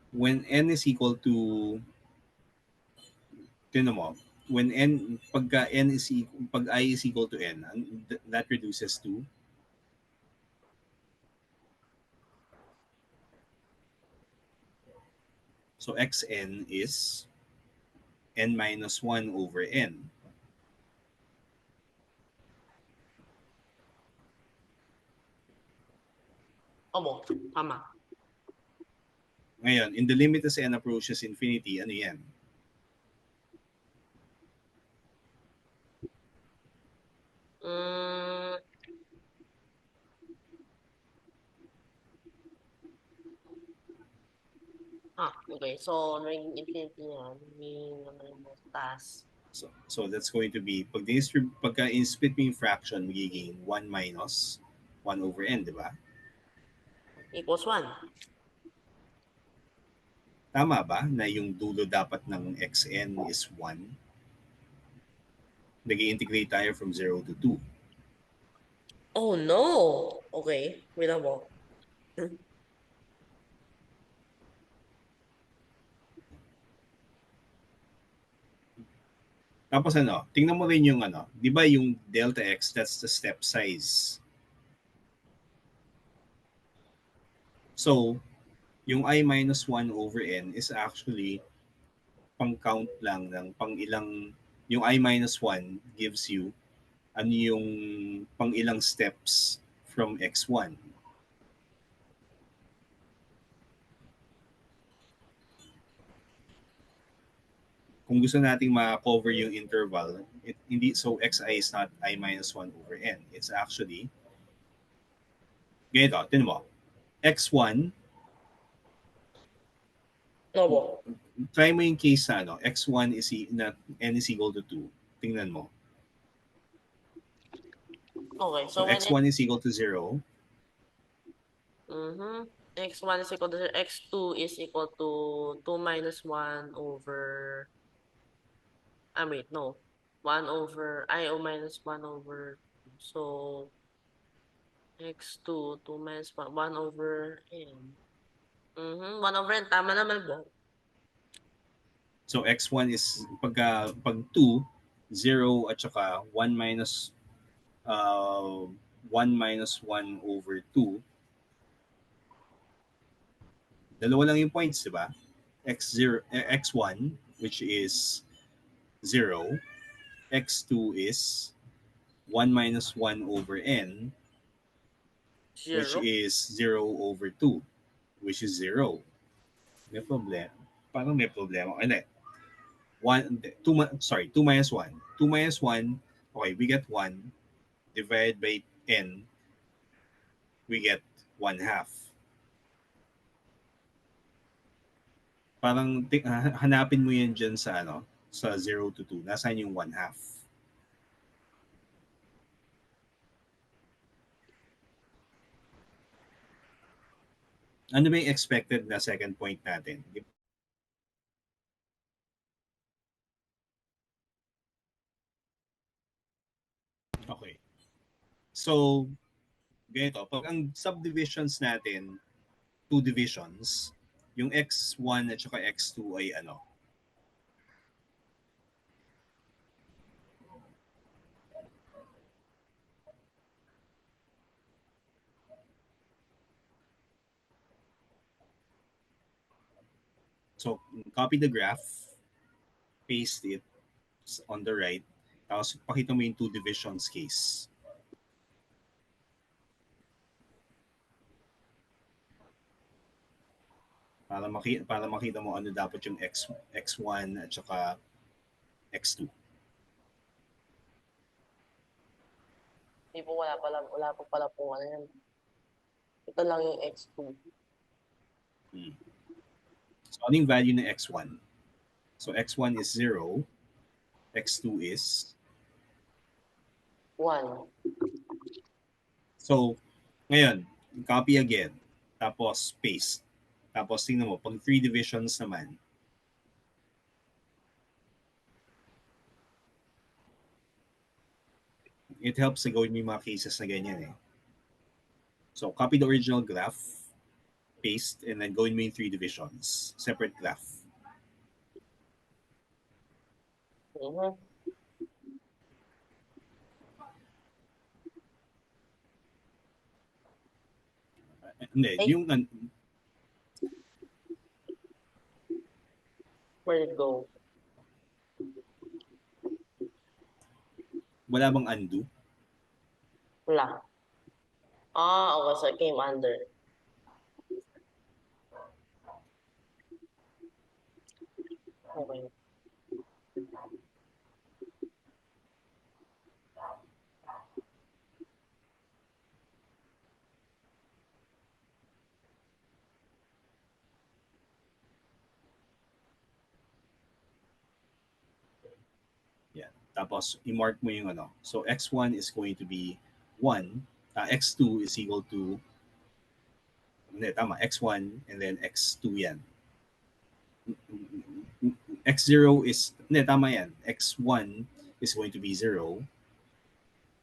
Speaker 2: When n is equal to, tingnan mo, when n, pagka n is equal, pag I is equal to n, that reduces to so xn is n minus 1 over n.
Speaker 1: Omo, tama.
Speaker 2: Ngayon, in the limit as n approaches infinity, ano yan?
Speaker 1: Mm, okay. So, naging infinity yan. May naman yung task.
Speaker 2: So that's going to be, pagka in-split mo yung fraction, magiging 1 minus 1 over n, di ba?
Speaker 1: Equals 1.
Speaker 2: Tama ba na yung dulo dapat ng xn is 1? Nag-i-integrate tayo from 0 to 2.
Speaker 1: Oh, no! Okay. Wait lang po.
Speaker 2: Tapos ano, tingnan mo rin yung ano, di ba yung delta x, that's the step size. So, yung I minus 1 over n is actually pang-count lang ng pang-ilang, yung I minus 1 gives you ano yung pang-ilang steps from x1. Kung gusto nating ma-cover yung interval, hindi, so xi is not I minus 1 over n. It's actually, ganito, tinan mo, x1,
Speaker 1: Opo.
Speaker 2: try mo yung case na ano, x1 is na n is equal to 2. Tingnan mo.
Speaker 1: Okay,
Speaker 2: So
Speaker 1: so when
Speaker 2: x1 is equal to 0.
Speaker 1: x1 is equal to 0, x2 is equal to 2 minus 1 over, wait, no. 1 over, o minus 1 over, so, x2, 2 minus 1 over n. 1 over n, tama naman po.
Speaker 2: So x1 is pag 2, 0 at saka 1 minus 1 over 2. Dalawa lang yung points, di ba? X0, x1 which is 0, x2 is 1 minus 1 over n which
Speaker 1: 0.
Speaker 2: is 0 over 2 which is 0. May problema. Parang may problema. Ano eh? 2 minus 1. 2 minus 1, okay, we get 1 divided by n, we get 1 half. Parang hanapin mo yan dyan sa ano, sa 0 to 2. Nasaan yung 1 half? Ano ba yung expected na second point natin? Okay. So, ganito, pag ang subdivisions natin, two divisions, yung x1 at saka x2 ay ano? So, copy the graph, paste it on the right, tapos pakita mo yung two divisions case. Para makita mo ano dapat yung x1 at saka x2.
Speaker 1: Hindi po, wala po pala po ano yan. Ito lang yung x2.
Speaker 2: So, ano yung value ng x1? So, x1 is 0, x2 is
Speaker 1: 1.
Speaker 2: So, ngayon, copy again. Tapos, paste. Tapos, tingnan mo, pag 3 divisions naman, it helps na gawin mo yung mga cases na ganyan eh. So, copy the original graph, paste, and then gawin mo yung 3 divisions. Separate graph. Hindi, yung
Speaker 1: Where it go?
Speaker 2: wala bang undo?
Speaker 1: Wala. Okay, so it came under. Okay.
Speaker 2: Yeah. Tapos, i-mark mo yung ano. So, x1 is going to be 1. X2 is equal to, hindi, tama, x1 and then x2 yan. X0 is, hindi, tama yan. X1 is going to be 0.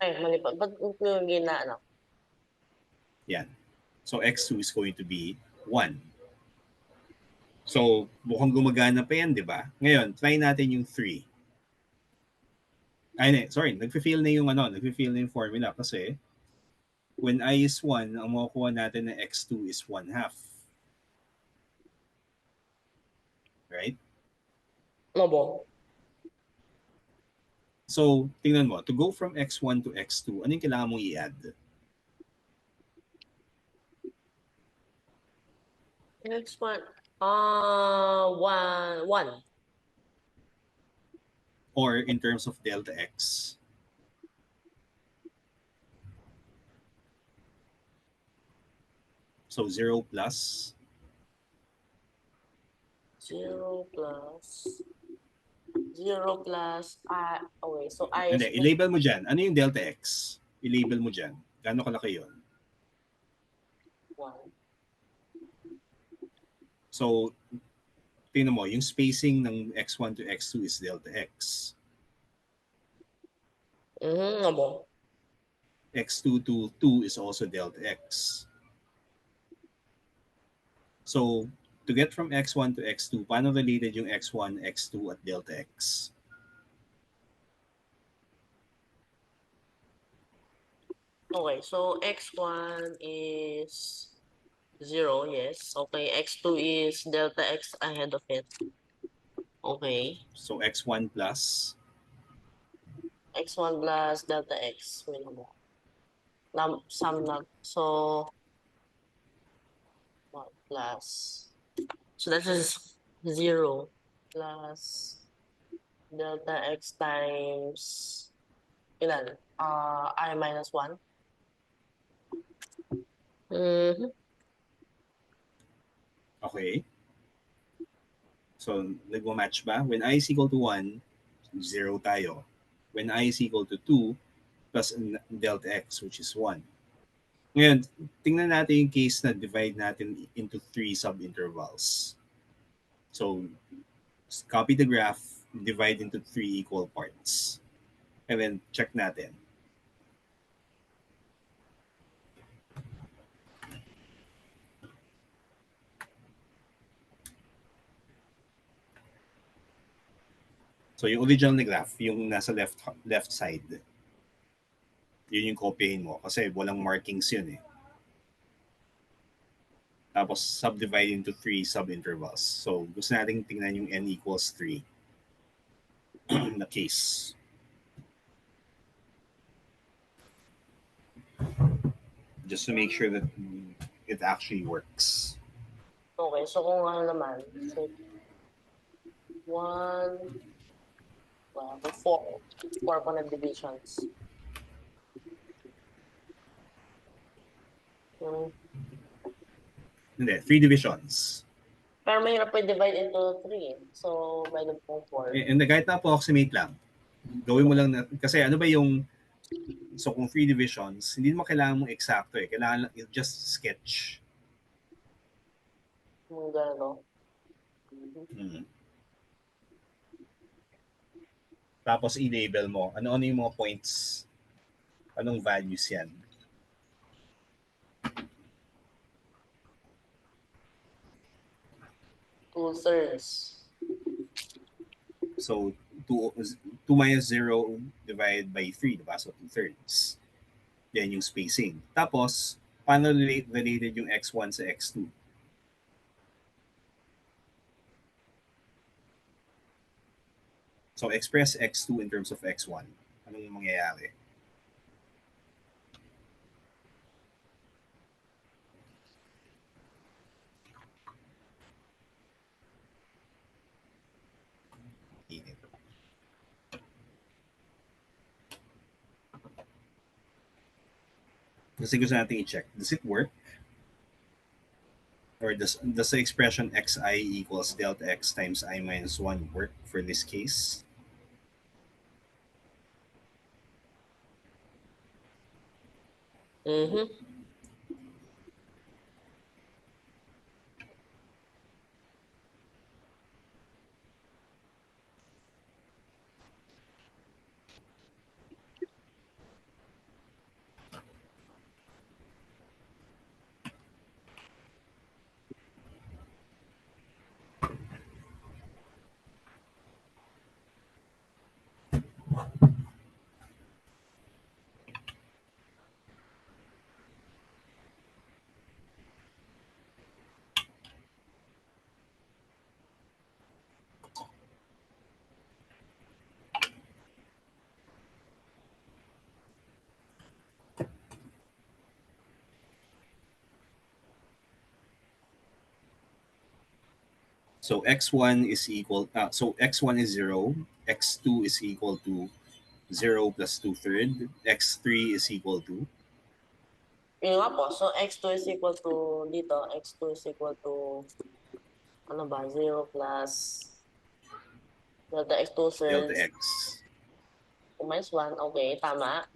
Speaker 1: Ay, mali pa. Ba't yung gina, ano?
Speaker 2: Yan. So, x2 is going to be 1. So, mukhang gumagana pa yan, di ba? Ngayon, try natin yung 3. sorry, nagfe-fail na yung formula kasi when I is 1, ang makukuha natin na x2 is 1/2. Right?
Speaker 1: No po.
Speaker 2: So, tingnan mo, to go from x1 to x2, ano yung kailangan mong i-add?
Speaker 1: Next one. One.
Speaker 2: Or in terms of delta x? So, 0 plus?
Speaker 1: 0 plus. 0 plus. Okay. So, I is
Speaker 2: Hindi, i-label mo dyan. Ano yung delta x? I-label mo dyan. Gano'ng kalaki yun?
Speaker 1: 1.
Speaker 2: So, tingnan mo, yung spacing ng x1 to x2 is delta x.
Speaker 1: No po.
Speaker 2: x2 to 2 is also delta x. So, to get from x1 to x2, paano related yung x1, x2 at delta x?
Speaker 1: Okay. So, x1 is 0. Yes. Okay. x2 is delta x ahead of it. Okay.
Speaker 2: So, x1 plus?
Speaker 1: x1 plus delta x. Wait lang po. Sum lang. So, 1 plus. So, that is 0 plus delta x times ilan? I minus 1. Mm-hmm.
Speaker 2: Okay. So, nagmamatch ba? When I is equal to 1, 0 tayo. When I is equal to 2, plus delta x, which is 1. Ngayon, tingnan natin yung case na divide natin into 3 subintervals. So, copy the graph, divide into 3 equal parts. And then, check natin. So, yung original na graph, yung nasa left side, yun yung copyhin mo kasi walang markings yun eh. Tapos, subdivide into 3 subintervals. So, gusto natin tingnan yung n equals 3 na case. Just to make sure that it actually works.
Speaker 1: Okay. So, kung ano naman. So, 1, 4. 4 po na divisions.
Speaker 2: Hindi, 3 divisions.
Speaker 1: Pero mahirap po i-divide into 3. So, meron pong 4.
Speaker 2: And kahit na approximate lang, gawin mo lang na, kasi ano ba yung, so kung 3 divisions, hindi mo kailangan mong eksakto eh. Kailangan lang, just sketch.
Speaker 1: Yung gano'n, no?
Speaker 2: Tapos i-label mo, ano-ano yung mga points, anong values yan.
Speaker 1: Two-thirds.
Speaker 2: So, 2 minus 0 divided by 3, diba? So, 2/3. Yan yung spacing. Tapos, paano related yung x1 sa x2? So, express x2 in terms of x1. Anong mangyayari? Kasi gusto natin i-check. Does it work? Or does the expression xi equals delta x times I minus 1 work for this case? So x1 is equal, so x1 is 0, x2 is equal to 0 plus 2/3, x3 is equal to,
Speaker 1: Yun nga po. So, x2 is equal to dito. x2 is equal to ano ba? 0 plus delta x2
Speaker 2: delta
Speaker 1: thirds
Speaker 2: x.
Speaker 1: minus 1. Okay, tama.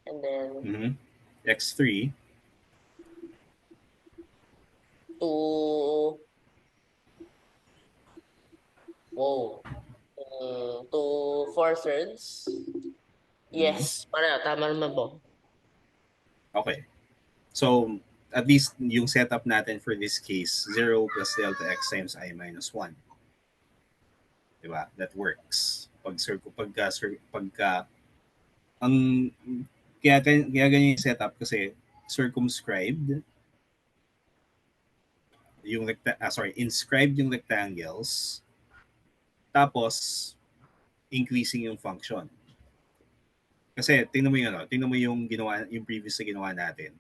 Speaker 1: And then,
Speaker 2: Mm-hmm. x3,
Speaker 1: 2, wow, 2 4/3.
Speaker 2: mm-hmm.
Speaker 1: Yes, pareho. Tama naman po.
Speaker 2: Okay. So, at least yung setup natin for this case, 0 plus delta x times I minus 1. Diba? That works. Pagka, ang, kaya ganyan yung setup kasi circumscribed yung inscribed yung rectangles, tapos increasing yung function. Kasi tingnan mo yung previous na ginawa natin.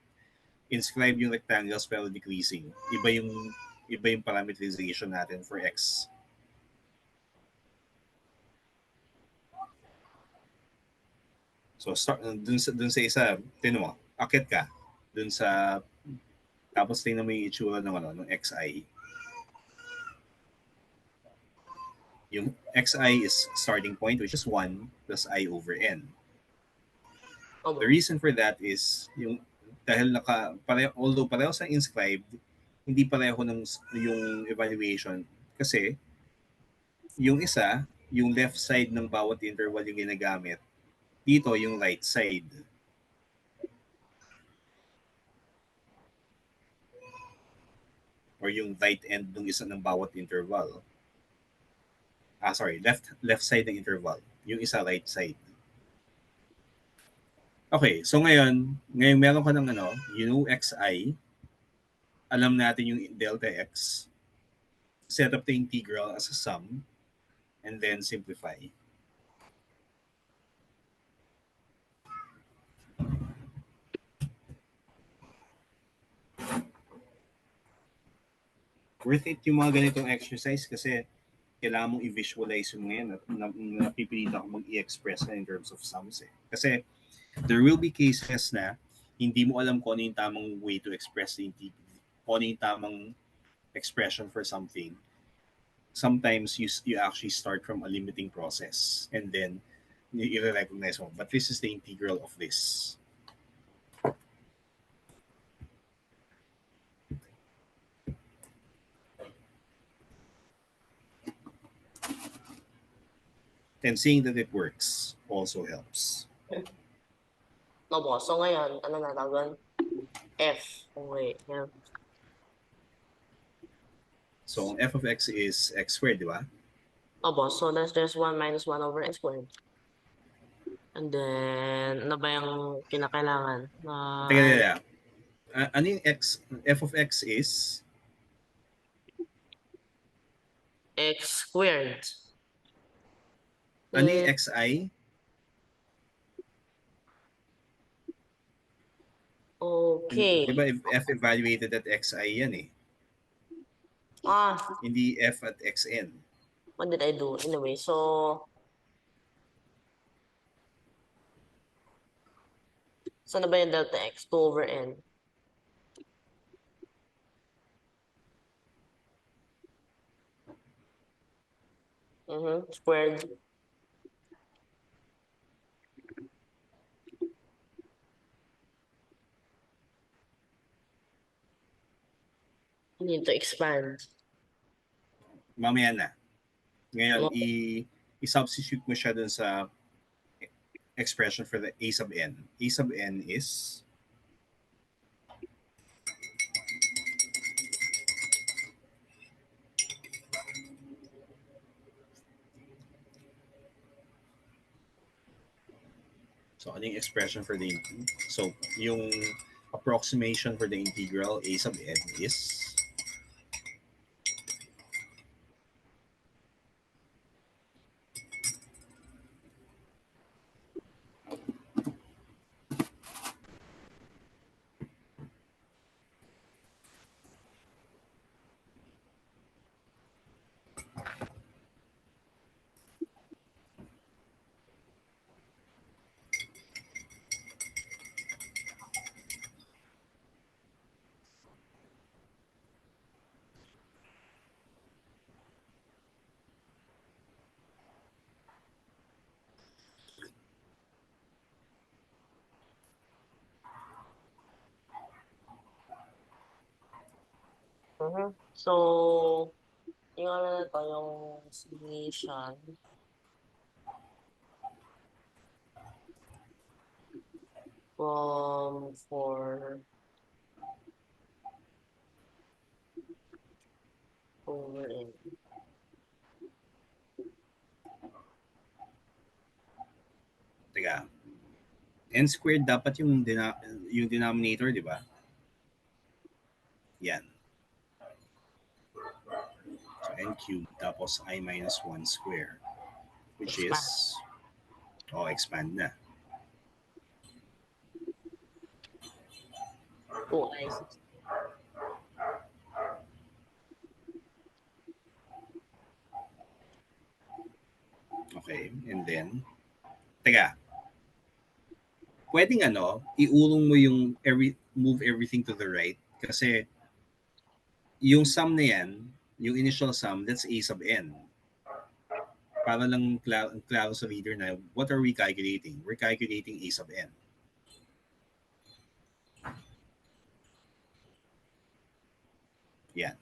Speaker 2: Inscribe yung rectangles pero decreasing. Iba yung parameterization natin for x. So start dun sa isa, tingnan mo, akit ka dun sa, tapos tingnan mo yung itsura ng xi. Yung xi is starting point, which is 1 plus I over n.
Speaker 1: Opo.
Speaker 2: The reason for that is dahil although pareho sa inscribed, hindi pareho yung evaluation kasi yung isa, yung left side ng bawat interval yung ginagamit. Dito yung right side. Or yung right end ng isa ng bawat interval. Left side ng interval. Yung isa right side. Okay, so ngayon meron ka ng xi, alam natin yung delta x, set up the integral as a sum, and then simplify. Worth it yung mga ganitong exercise kasi kailangan mong i-visualize yung ngayon at napipilitan ako mag-i-express na in terms of sums eh. Kasi there will be cases na hindi mo alam kung ano yung tamang way to express the integrity, kung ano yung tamang expression for something. Sometimes you actually start from a limiting process and then you recognize mo, but this is the integral of this. And seeing that it works also helps.
Speaker 1: Opo. So, ngayon, ano na tawag? F. Okay. Yan.
Speaker 2: So, f of x is x squared, di ba?
Speaker 1: Opo. So, that's just 1 minus 1 over x squared. And then, ano ba yung kinakailangan?
Speaker 2: Teka. Ano yung x? F of x is?
Speaker 1: X squared.
Speaker 2: Ano yung xi?
Speaker 1: Okay.
Speaker 2: Di ba f evaluated at xi yan eh? Hindi f at xn.
Speaker 1: What did I do? Anyway, so na ba yung delta x? 2 over n. Squared. You need to expand.
Speaker 2: Mamaya na. Ngayon, i-substitute mo siya dun sa expression for the a sub n. A sub n is? So, ano yung expression for the, so, yung approximation for the integral a sub n is?
Speaker 1: So, yung ano na to, yung summation. For over in.
Speaker 2: Teka. N squared dapat yung denominator, di ba? Yan. So n cubed tapos I minus 1 square, which
Speaker 1: Expand.
Speaker 2: is, expand na.
Speaker 1: 2i.
Speaker 2: Okay, and then, teka, pwedeng iulong mo yung move everything to the right kasi yung sum na yan, yung initial sum, that's a sub n. Para lang klaro sa reader na what are we calculating? We're calculating a sub n. Yan.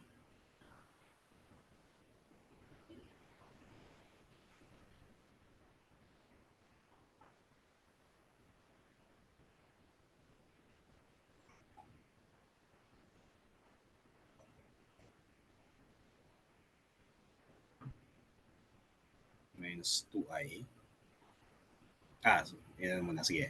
Speaker 2: Minus 2i. Yan muna. Sige.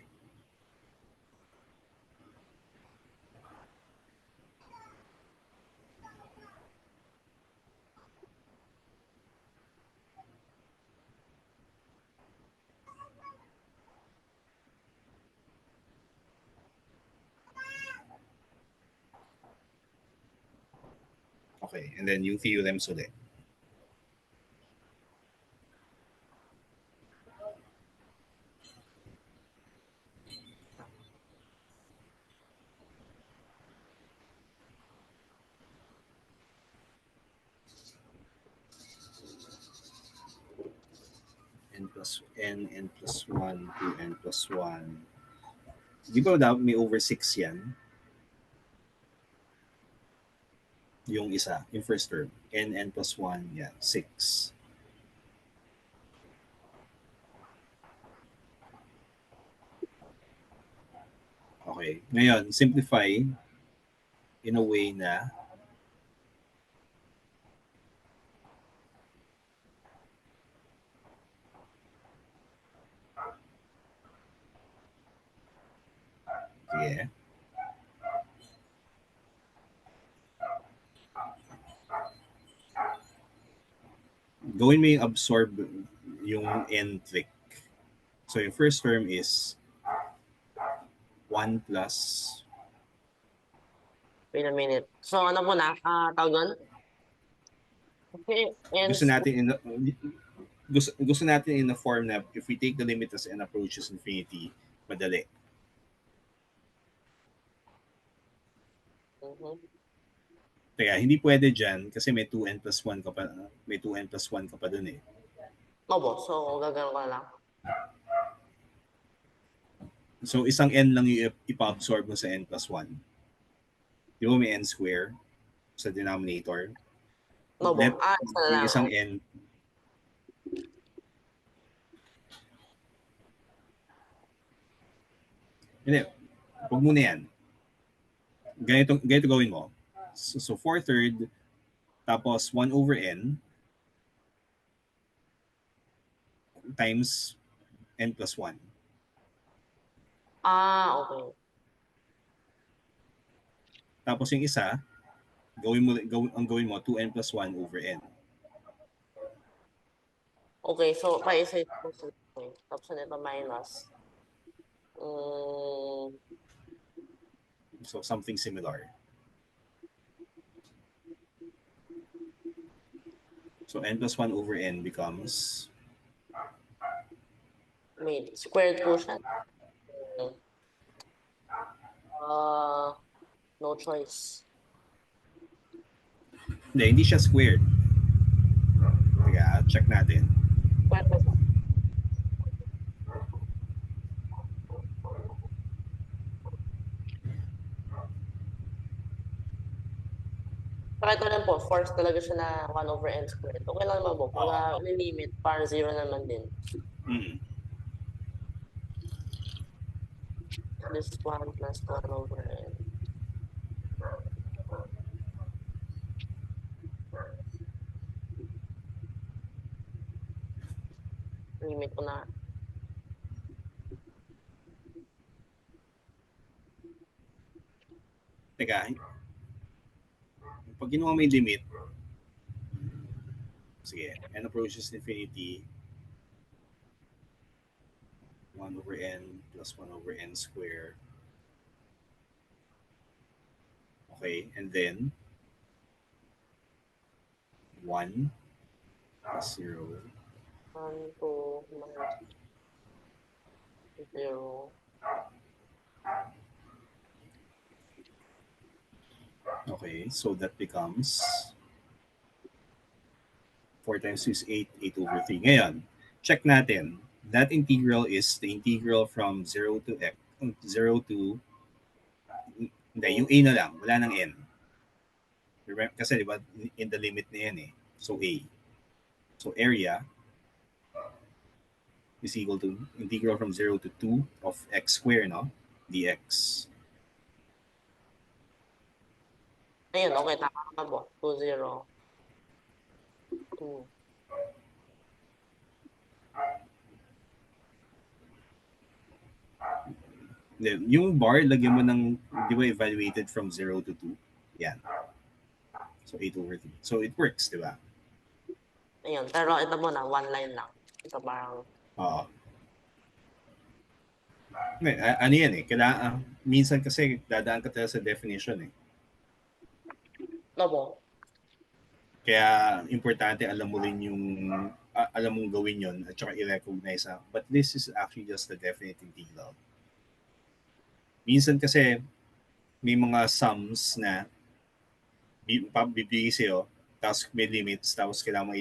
Speaker 2: Okay, and then yung theorems ulit. N plus 1, 2n plus 1. Di ba dapat may over 6 yan? Yung isa, yung first term. N plus 1, yan, 6. Okay. Ngayon, simplify in a way na sige. Gawin mo yung absorb yung n trick. So yung first term is 1 plus.
Speaker 1: Wait a minute. So, ano po na? Tawag doon? Okay.
Speaker 2: Gusto natin in a form na if we take the limit as n approaches infinity, madali. Kaya hindi pwede dyan kasi may 2n plus 1 ka pa, may 2n plus 1 ka pa dun eh.
Speaker 1: Opo, so gagawin ko lang.
Speaker 2: So isang n lang yung ipa-absorb mo sa n plus 1. Di ba may n square sa denominator?
Speaker 1: Opo, isa na lang.
Speaker 2: Yung isang n. Hindi, huwag mo na yan. Ganito gawin mo. So 4/3 tapos 1 over n times n plus 1.
Speaker 1: Okay.
Speaker 2: Tapos yung isa, ang gawin mo 2n plus 1 over n.
Speaker 1: Okay, so pa-isa ito. Tapos nito minus.
Speaker 2: So something similar. So n plus 1 over n becomes
Speaker 1: squared po siya. No choice.
Speaker 2: Hindi siya squared. Teka, check natin.
Speaker 1: Squared po siya. Kahit rin po, force talaga siya na 1 over n squared. Okay lang naman po. Pag limit, para 0 naman din.
Speaker 2: Mm.
Speaker 1: This 1 plus 1 over n. Limit ko na.
Speaker 2: Teka, pag ginawa mo yung limit, sige, n approaches infinity, 1 over n plus 1 over n square. Okay, and then 1 plus 0.
Speaker 1: 1, 2, minus 0.
Speaker 2: Okay, so that becomes 4 times 2 is 8, 8 over 3. Ngayon, check natin. That integral is the integral from 0 to x, 0 to, hindi, yung a na lang, wala nang n. Kasi di ba, in the limit na yan eh. So a. So area is equal to integral from 0 to 2 of x squared, no? dx.
Speaker 1: Ayun, okay, tama ka po. 2, 0. 2.
Speaker 2: Then, yung bar, lagyan mo ng, di ba, evaluated from 0 to 2. Yan. So 8 over 3. So it works, di ba?
Speaker 1: Ayun, pero ito muna, 1 line lang. Ito parang,
Speaker 2: Oo. Ano yan eh. Kailangan, minsan kasi dadaan ka talaga sa definition eh.
Speaker 1: no po.
Speaker 2: Kaya importante alam mo rin yung alam mong gawin yon at saka i-recognize but this is actually just the definite integral. Minsan kasi may mga sums na bibigay sa'yo tapos may limits tapos kailangan mo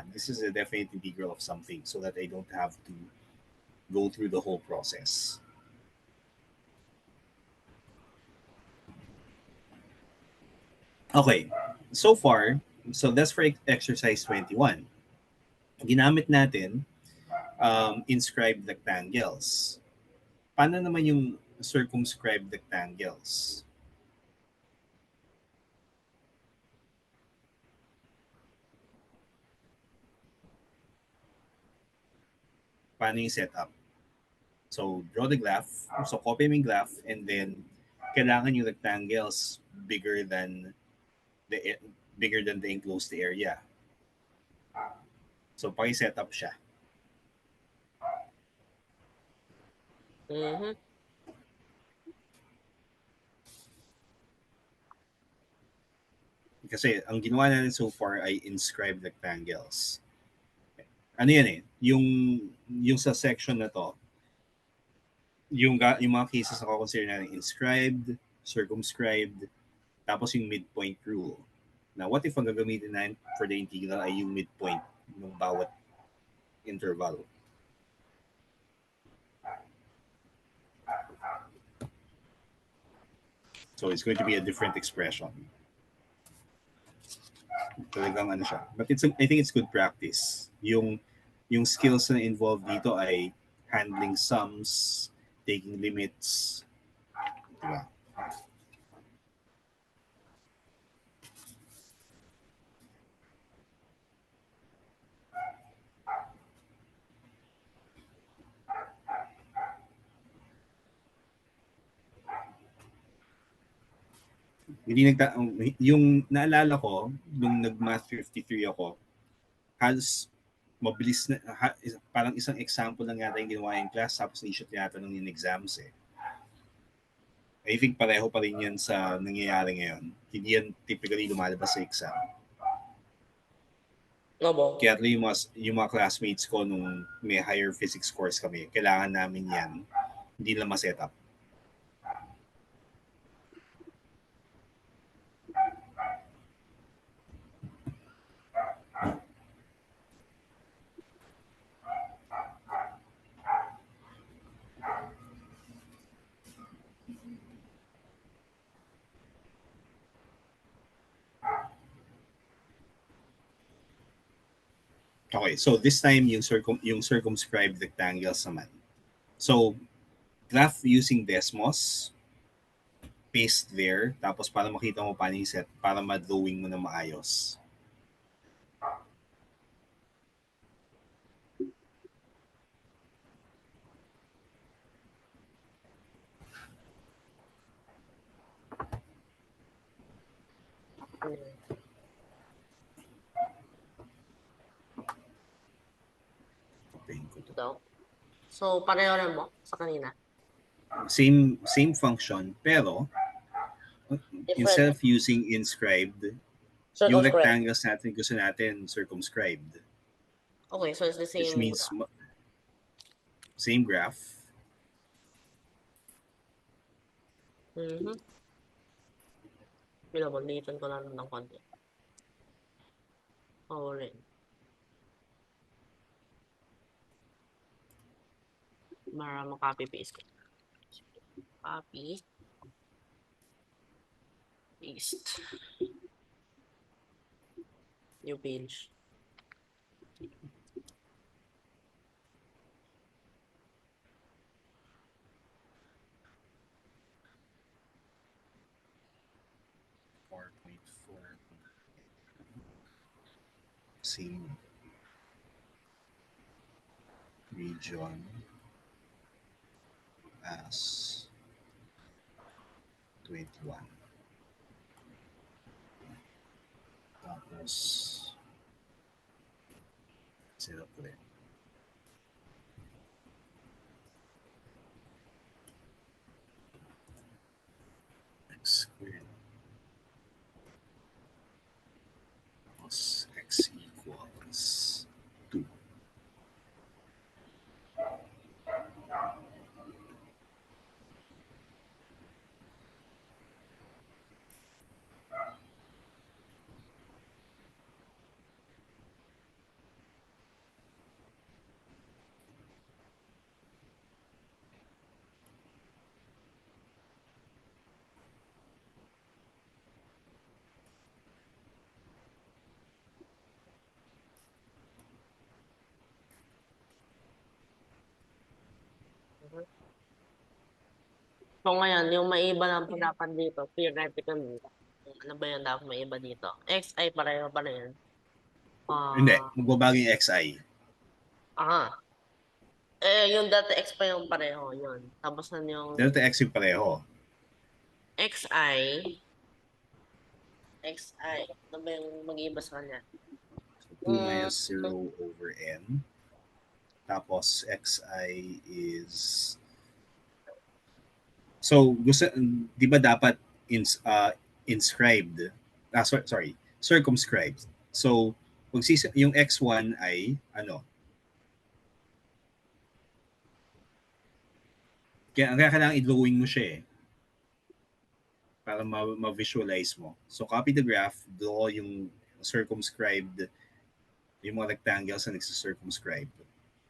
Speaker 2: this is a definite integral of something so that I don't have to go through the whole process. Okay, so far, so that's for exercise 21. Ginamit natin inscribed rectangles. Paano naman yung circumscribed rectangles? Paano yung setup? So, draw the graph. So, copy mo yung graph and then kailangan yung rectangles bigger than the enclosed area. So, paki-set up siya.
Speaker 1: Mm-hmm.
Speaker 2: Kasi ang ginawa natin so far ay inscribed rectangles. Ano yan eh? Yung sa section na to, yung mga cases na consider natin inscribed, circumscribed, tapos yung midpoint rule. Now, what if ang gagamitin natin for the integral ay yung midpoint ng bawat interval? So, it's going to be a different expression. Talagang ano siya. But I think it's good practice. Yung skills na involved dito ay handling sums, taking limits, diba? Yung naalala ko nung nag-math 53 ako, halos mabilis na parang isang example lang yata yung ginawa yung class tapos na-issue yata ng exams eh. I think pareho pa rin yan sa nangyayari ngayon. Hindi yan typically lumalabas sa exam.
Speaker 1: No po.
Speaker 2: Kaya yung mga classmates ko nung may higher physics course kami, kailangan namin yan. Hindi lang ma-set up. Okay, so this time yung circumscribed rectangles naman. So, graph using Desmos, paste there, tapos para makita mo paano yung set, para ma-drawing mo na maayos. Papayin ko to.
Speaker 1: So, pareho lang mo sa kanina.
Speaker 2: Same function, pero instead of using inscribed, yung
Speaker 1: Circumscribed.
Speaker 2: rectangles natin gusto natin circumscribed.
Speaker 1: Okay, so it's the
Speaker 2: Which
Speaker 1: same.
Speaker 2: means same graph.
Speaker 1: Pinabalitan ko lang ng konti. Rin. Para copy paste ko. Copy. Paste. New page.
Speaker 2: Same region as 21. Tapos, set up ulit. X squared plus x equals 2.
Speaker 1: So ngayon, yung maiba lang po dapat dito, theoretically, ano ba yan dapat maiba dito? XI pareho pa rin.
Speaker 2: Hindi, magbabago yung xi.
Speaker 1: Yung dati X pa yung pareho, yun. Tapos na yung
Speaker 2: Delta x yung pareho.
Speaker 1: XI, ano ba yung mag-iiba sa kanya?
Speaker 2: 2 minus 0 over n. Tapos xi is... So, gusto, di ba dapat inscribed? Sorry, circumscribed. So, yung x1 ay ano? Kaya kailangan i-drawing mo siya eh. Para ma-visualize mo. So, copy the graph, draw yung circumscribed, yung mga rectangles na nagsisircumscribe.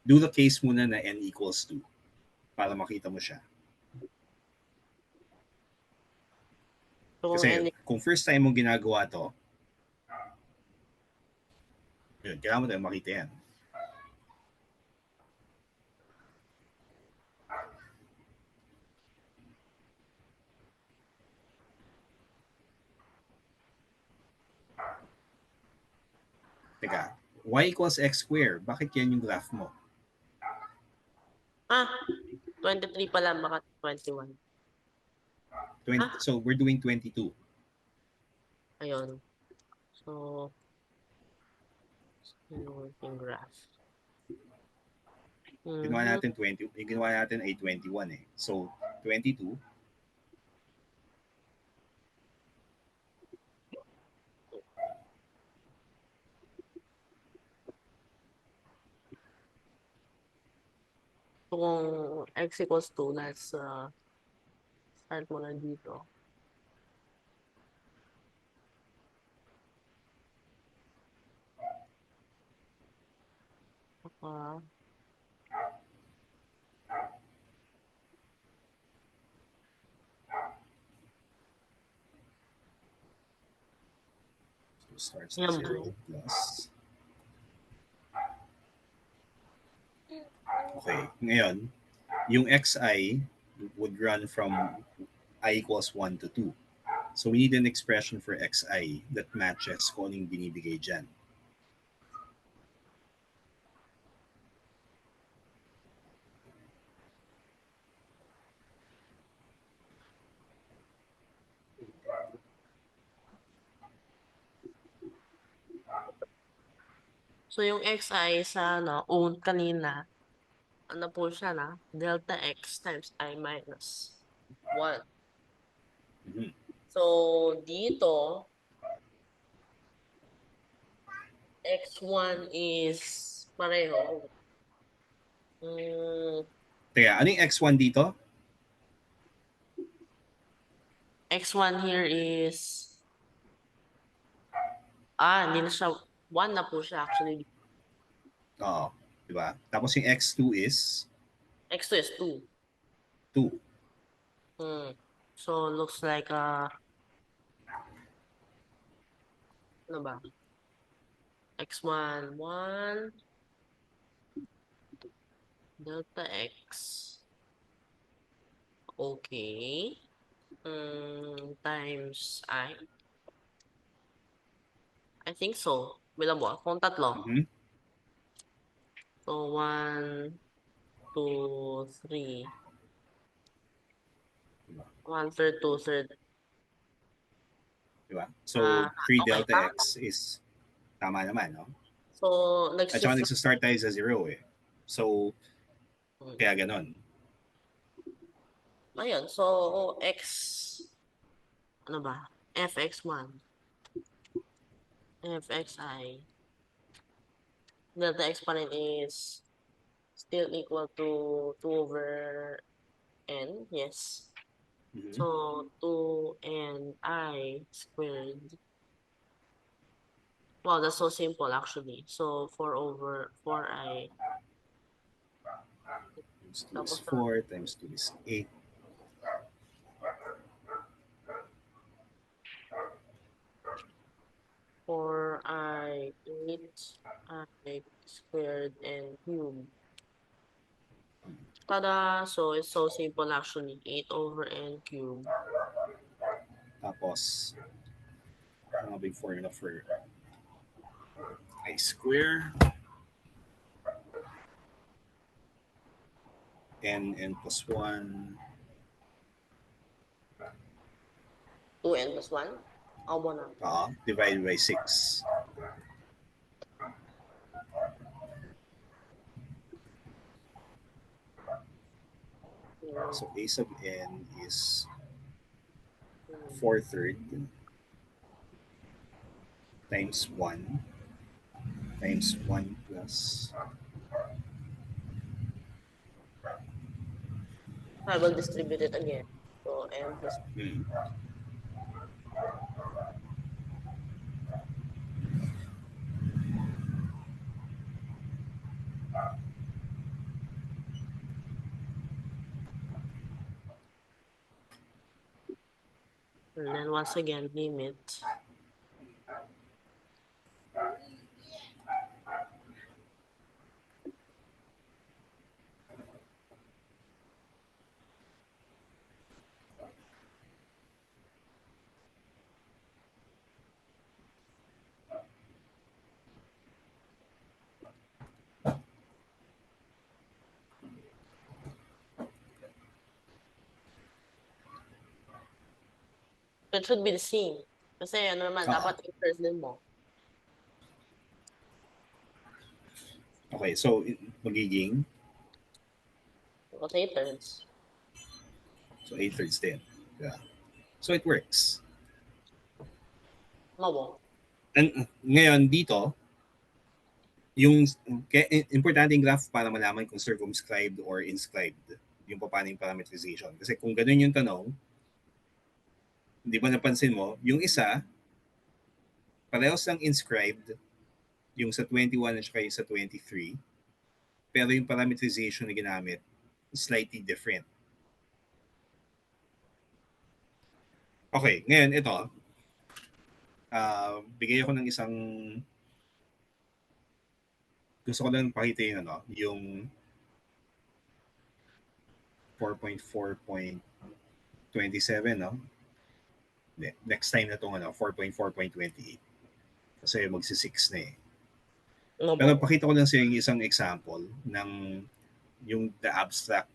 Speaker 2: Do the case muna na n equals 2 para makita mo siya.
Speaker 1: So,
Speaker 2: Kasi kung first time mo ginagawa to, yun, kailangan mo tayo makita yan. Teka, y equals x squared. Bakit yan yung graph mo?
Speaker 1: 23 pala, baka 21.
Speaker 2: So, we're doing 22.
Speaker 1: Ayun. So, yung graph.
Speaker 2: Ginawa natin 20. Yung ginawa natin ay 21 eh. So, 22.
Speaker 1: So, kung x equals 2, let's start mo na dito.
Speaker 2: So, starts at 0 plus Okay, ngayon, yung xi would run from I equals 1 to 2. So we need an expression for xi that matches kung anong binibigay dyan.
Speaker 1: So, yung xi sa own kanina, ano po siya delta x times I minus 1.
Speaker 2: Mhm.
Speaker 1: So, dito, x1 is pareho.
Speaker 2: Teka, ano yung x1 dito?
Speaker 1: X1 here is, hindi na siya, 1 na po siya actually.
Speaker 2: Oo, di ba? Tapos yung x2 is
Speaker 1: X2 is 2.
Speaker 2: 2.
Speaker 1: So, looks like, ano ba? X1, 1, delta x. Okay. Times I. I think so. Bilang mo, kung tatlo.
Speaker 2: Mhm.
Speaker 1: So, 1, 2, 3. 1/3, 2/3.
Speaker 2: Di ba? So, 3
Speaker 1: Okay,
Speaker 2: delta
Speaker 1: tama.
Speaker 2: x is tama naman, no?
Speaker 1: So,
Speaker 2: At saka
Speaker 1: nag-shift na.
Speaker 2: nagsa-start tayo sa 0 eh. So, kaya ganon.
Speaker 1: Ayun, so, x, ano ba? fx1. fxi. Delta x pa rin is still equal to 2 over n. Yes.
Speaker 2: Mhm.
Speaker 1: So, 2 and I squared. Wow, that's so simple actually. So, 4 over 4i.
Speaker 2: Times 2 is
Speaker 1: Tapos
Speaker 2: 4, times 2 is 8.
Speaker 1: 4i, 8i squared and cube. Tada! So, it's so simple actually. 8 over n cube.
Speaker 2: Tapos, ano big formula for I square? N plus 1.
Speaker 1: 2n plus 1? Abo na.
Speaker 2: Divided by 6. So a sub n is 4/3 times 1 times 1 plus
Speaker 1: I will distribute it again. So, n plus and then once again, limit. It should be the same. Kasi ano naman, dapat inverse din mo.
Speaker 2: Okay, so magiging
Speaker 1: Kasi 8/3.
Speaker 2: so 8/3 din. Yeah. So it works.
Speaker 1: Mawo.
Speaker 2: And ngayon dito, yung importante yung graph para malaman kung circumscribed or inscribed yung paano yung parameterization. Kasi kung ganun yung tanong, hindi ba napansin mo, yung isa, parehas lang inscribed, yung sa 21 at saka yung sa 23, pero yung parameterization na ginamit, slightly different. Okay, ngayon ito, bigay ako ng isang, gusto ko lang pakita yung 4.4.27, no? Next time na itong 4.4.28. Kasi magsi-6 na eh.
Speaker 1: No
Speaker 2: Pero
Speaker 1: po.
Speaker 2: pakita ko lang sa inyo isang example ng yung the abstract.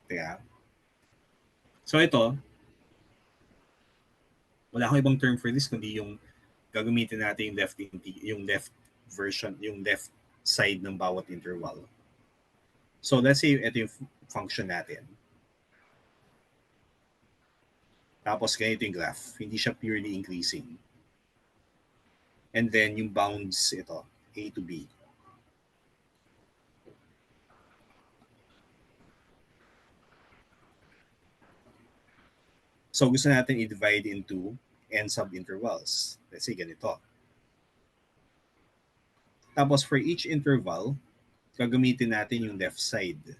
Speaker 2: Kaya, so ito, wala akong ibang term for this kundi yung gagamitin natin yung left version, yung left side ng bawat interval. So let's say ito yung function natin. Tapos ganito yung graph. Hindi siya purely increasing. And then yung bounds ito, A to B. So gusto natin i-divide into n subintervals. Let's say ganito. Tapos for each interval, gagamitin natin yung left side.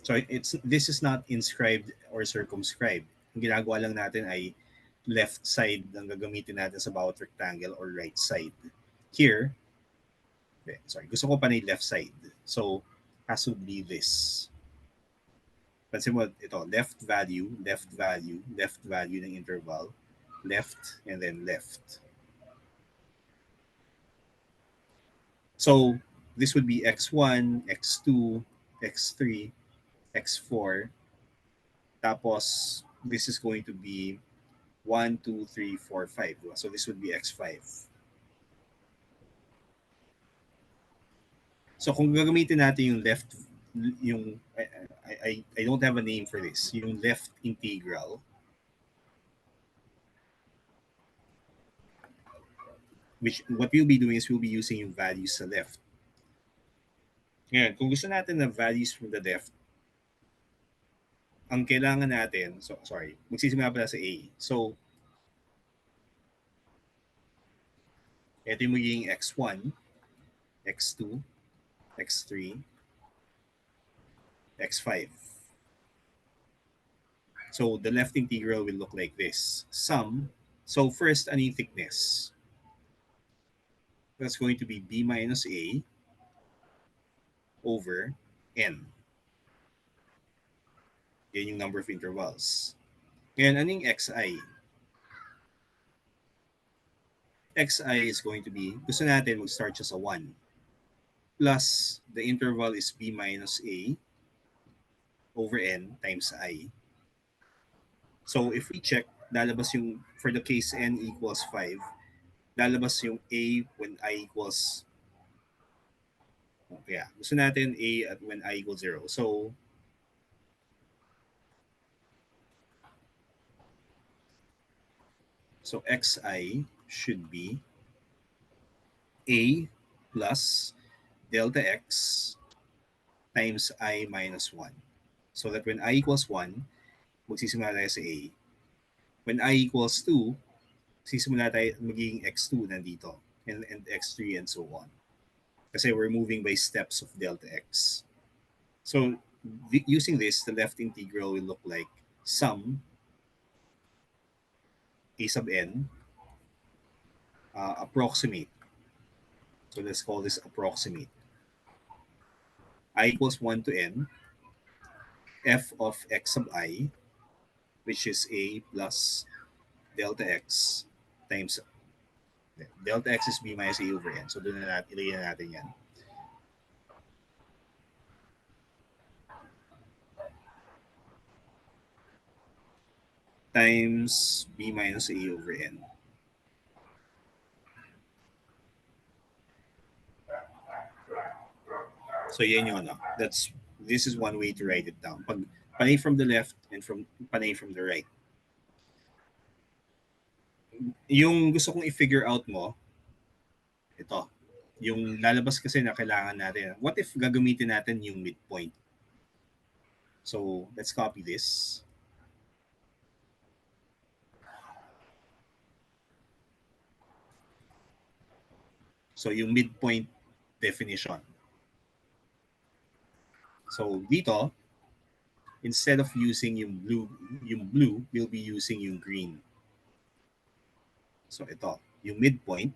Speaker 2: So this is not inscribed or circumscribed. Ang ginagawa lang natin ay left side ang gagamitin natin sa bawat rectangle or right side. Here, gusto ko pa na yung left side. So, has to be this. Pansin mo, ito, left value, left value, left value ng interval, left, and then left. So, this would be x1, x2, x3, x4. Tapos, this is going to be 1, 2, 3, 4, 5. So, this would be x5. So, kung gagamitin natin yung left, yung, I don't have a name for this, yung left integral, which what we'll be doing is we'll be using yung values sa left. Ngayon, kung gusto natin na values from the left, ang kailangan natin, magsisimula pala sa A. So, ito yung magiging x1, x2, x3, x5. So, the left integral will look like this. Sum. So, first, ano yung thickness? That's going to be b minus a over n. Yan yung number of intervals. Ngayon, ano yung xi? Xi is going to be, gusto natin mag-start siya sa 1. Plus, the interval is b minus a over n times I. So, if we check, lalabas yung, for the case n equals 5, lalabas yung a when I equals, gusto natin a at when I equals 0. So, xi should be a plus delta x times I minus 1. So that when I equals 1, magsisimula tayo sa a. When I equals 2, magsisimula tayo, magiging x2 nandito, and x3 and so on. Kasi we're moving by steps of delta x. So using this, the left integral will look like sum a sub n approximate. So let's call this approximate. I equals 1 to n, f of x sub I, which is a plus delta x times delta x is b minus a over n. So doon na natin, ilagay na natin yan. Times b minus a over n. So yan yung ano. This is one way to write it down. Pag panay from the left and panay from the right. Yung gusto kong i-figure out mo, ito. Yung lalabas kasi na kailangan natin. What if gagamitin natin yung midpoint? So let's copy this. So yung midpoint definition. So dito, instead of using yung blue, we'll be using yung green. So ito, yung midpoint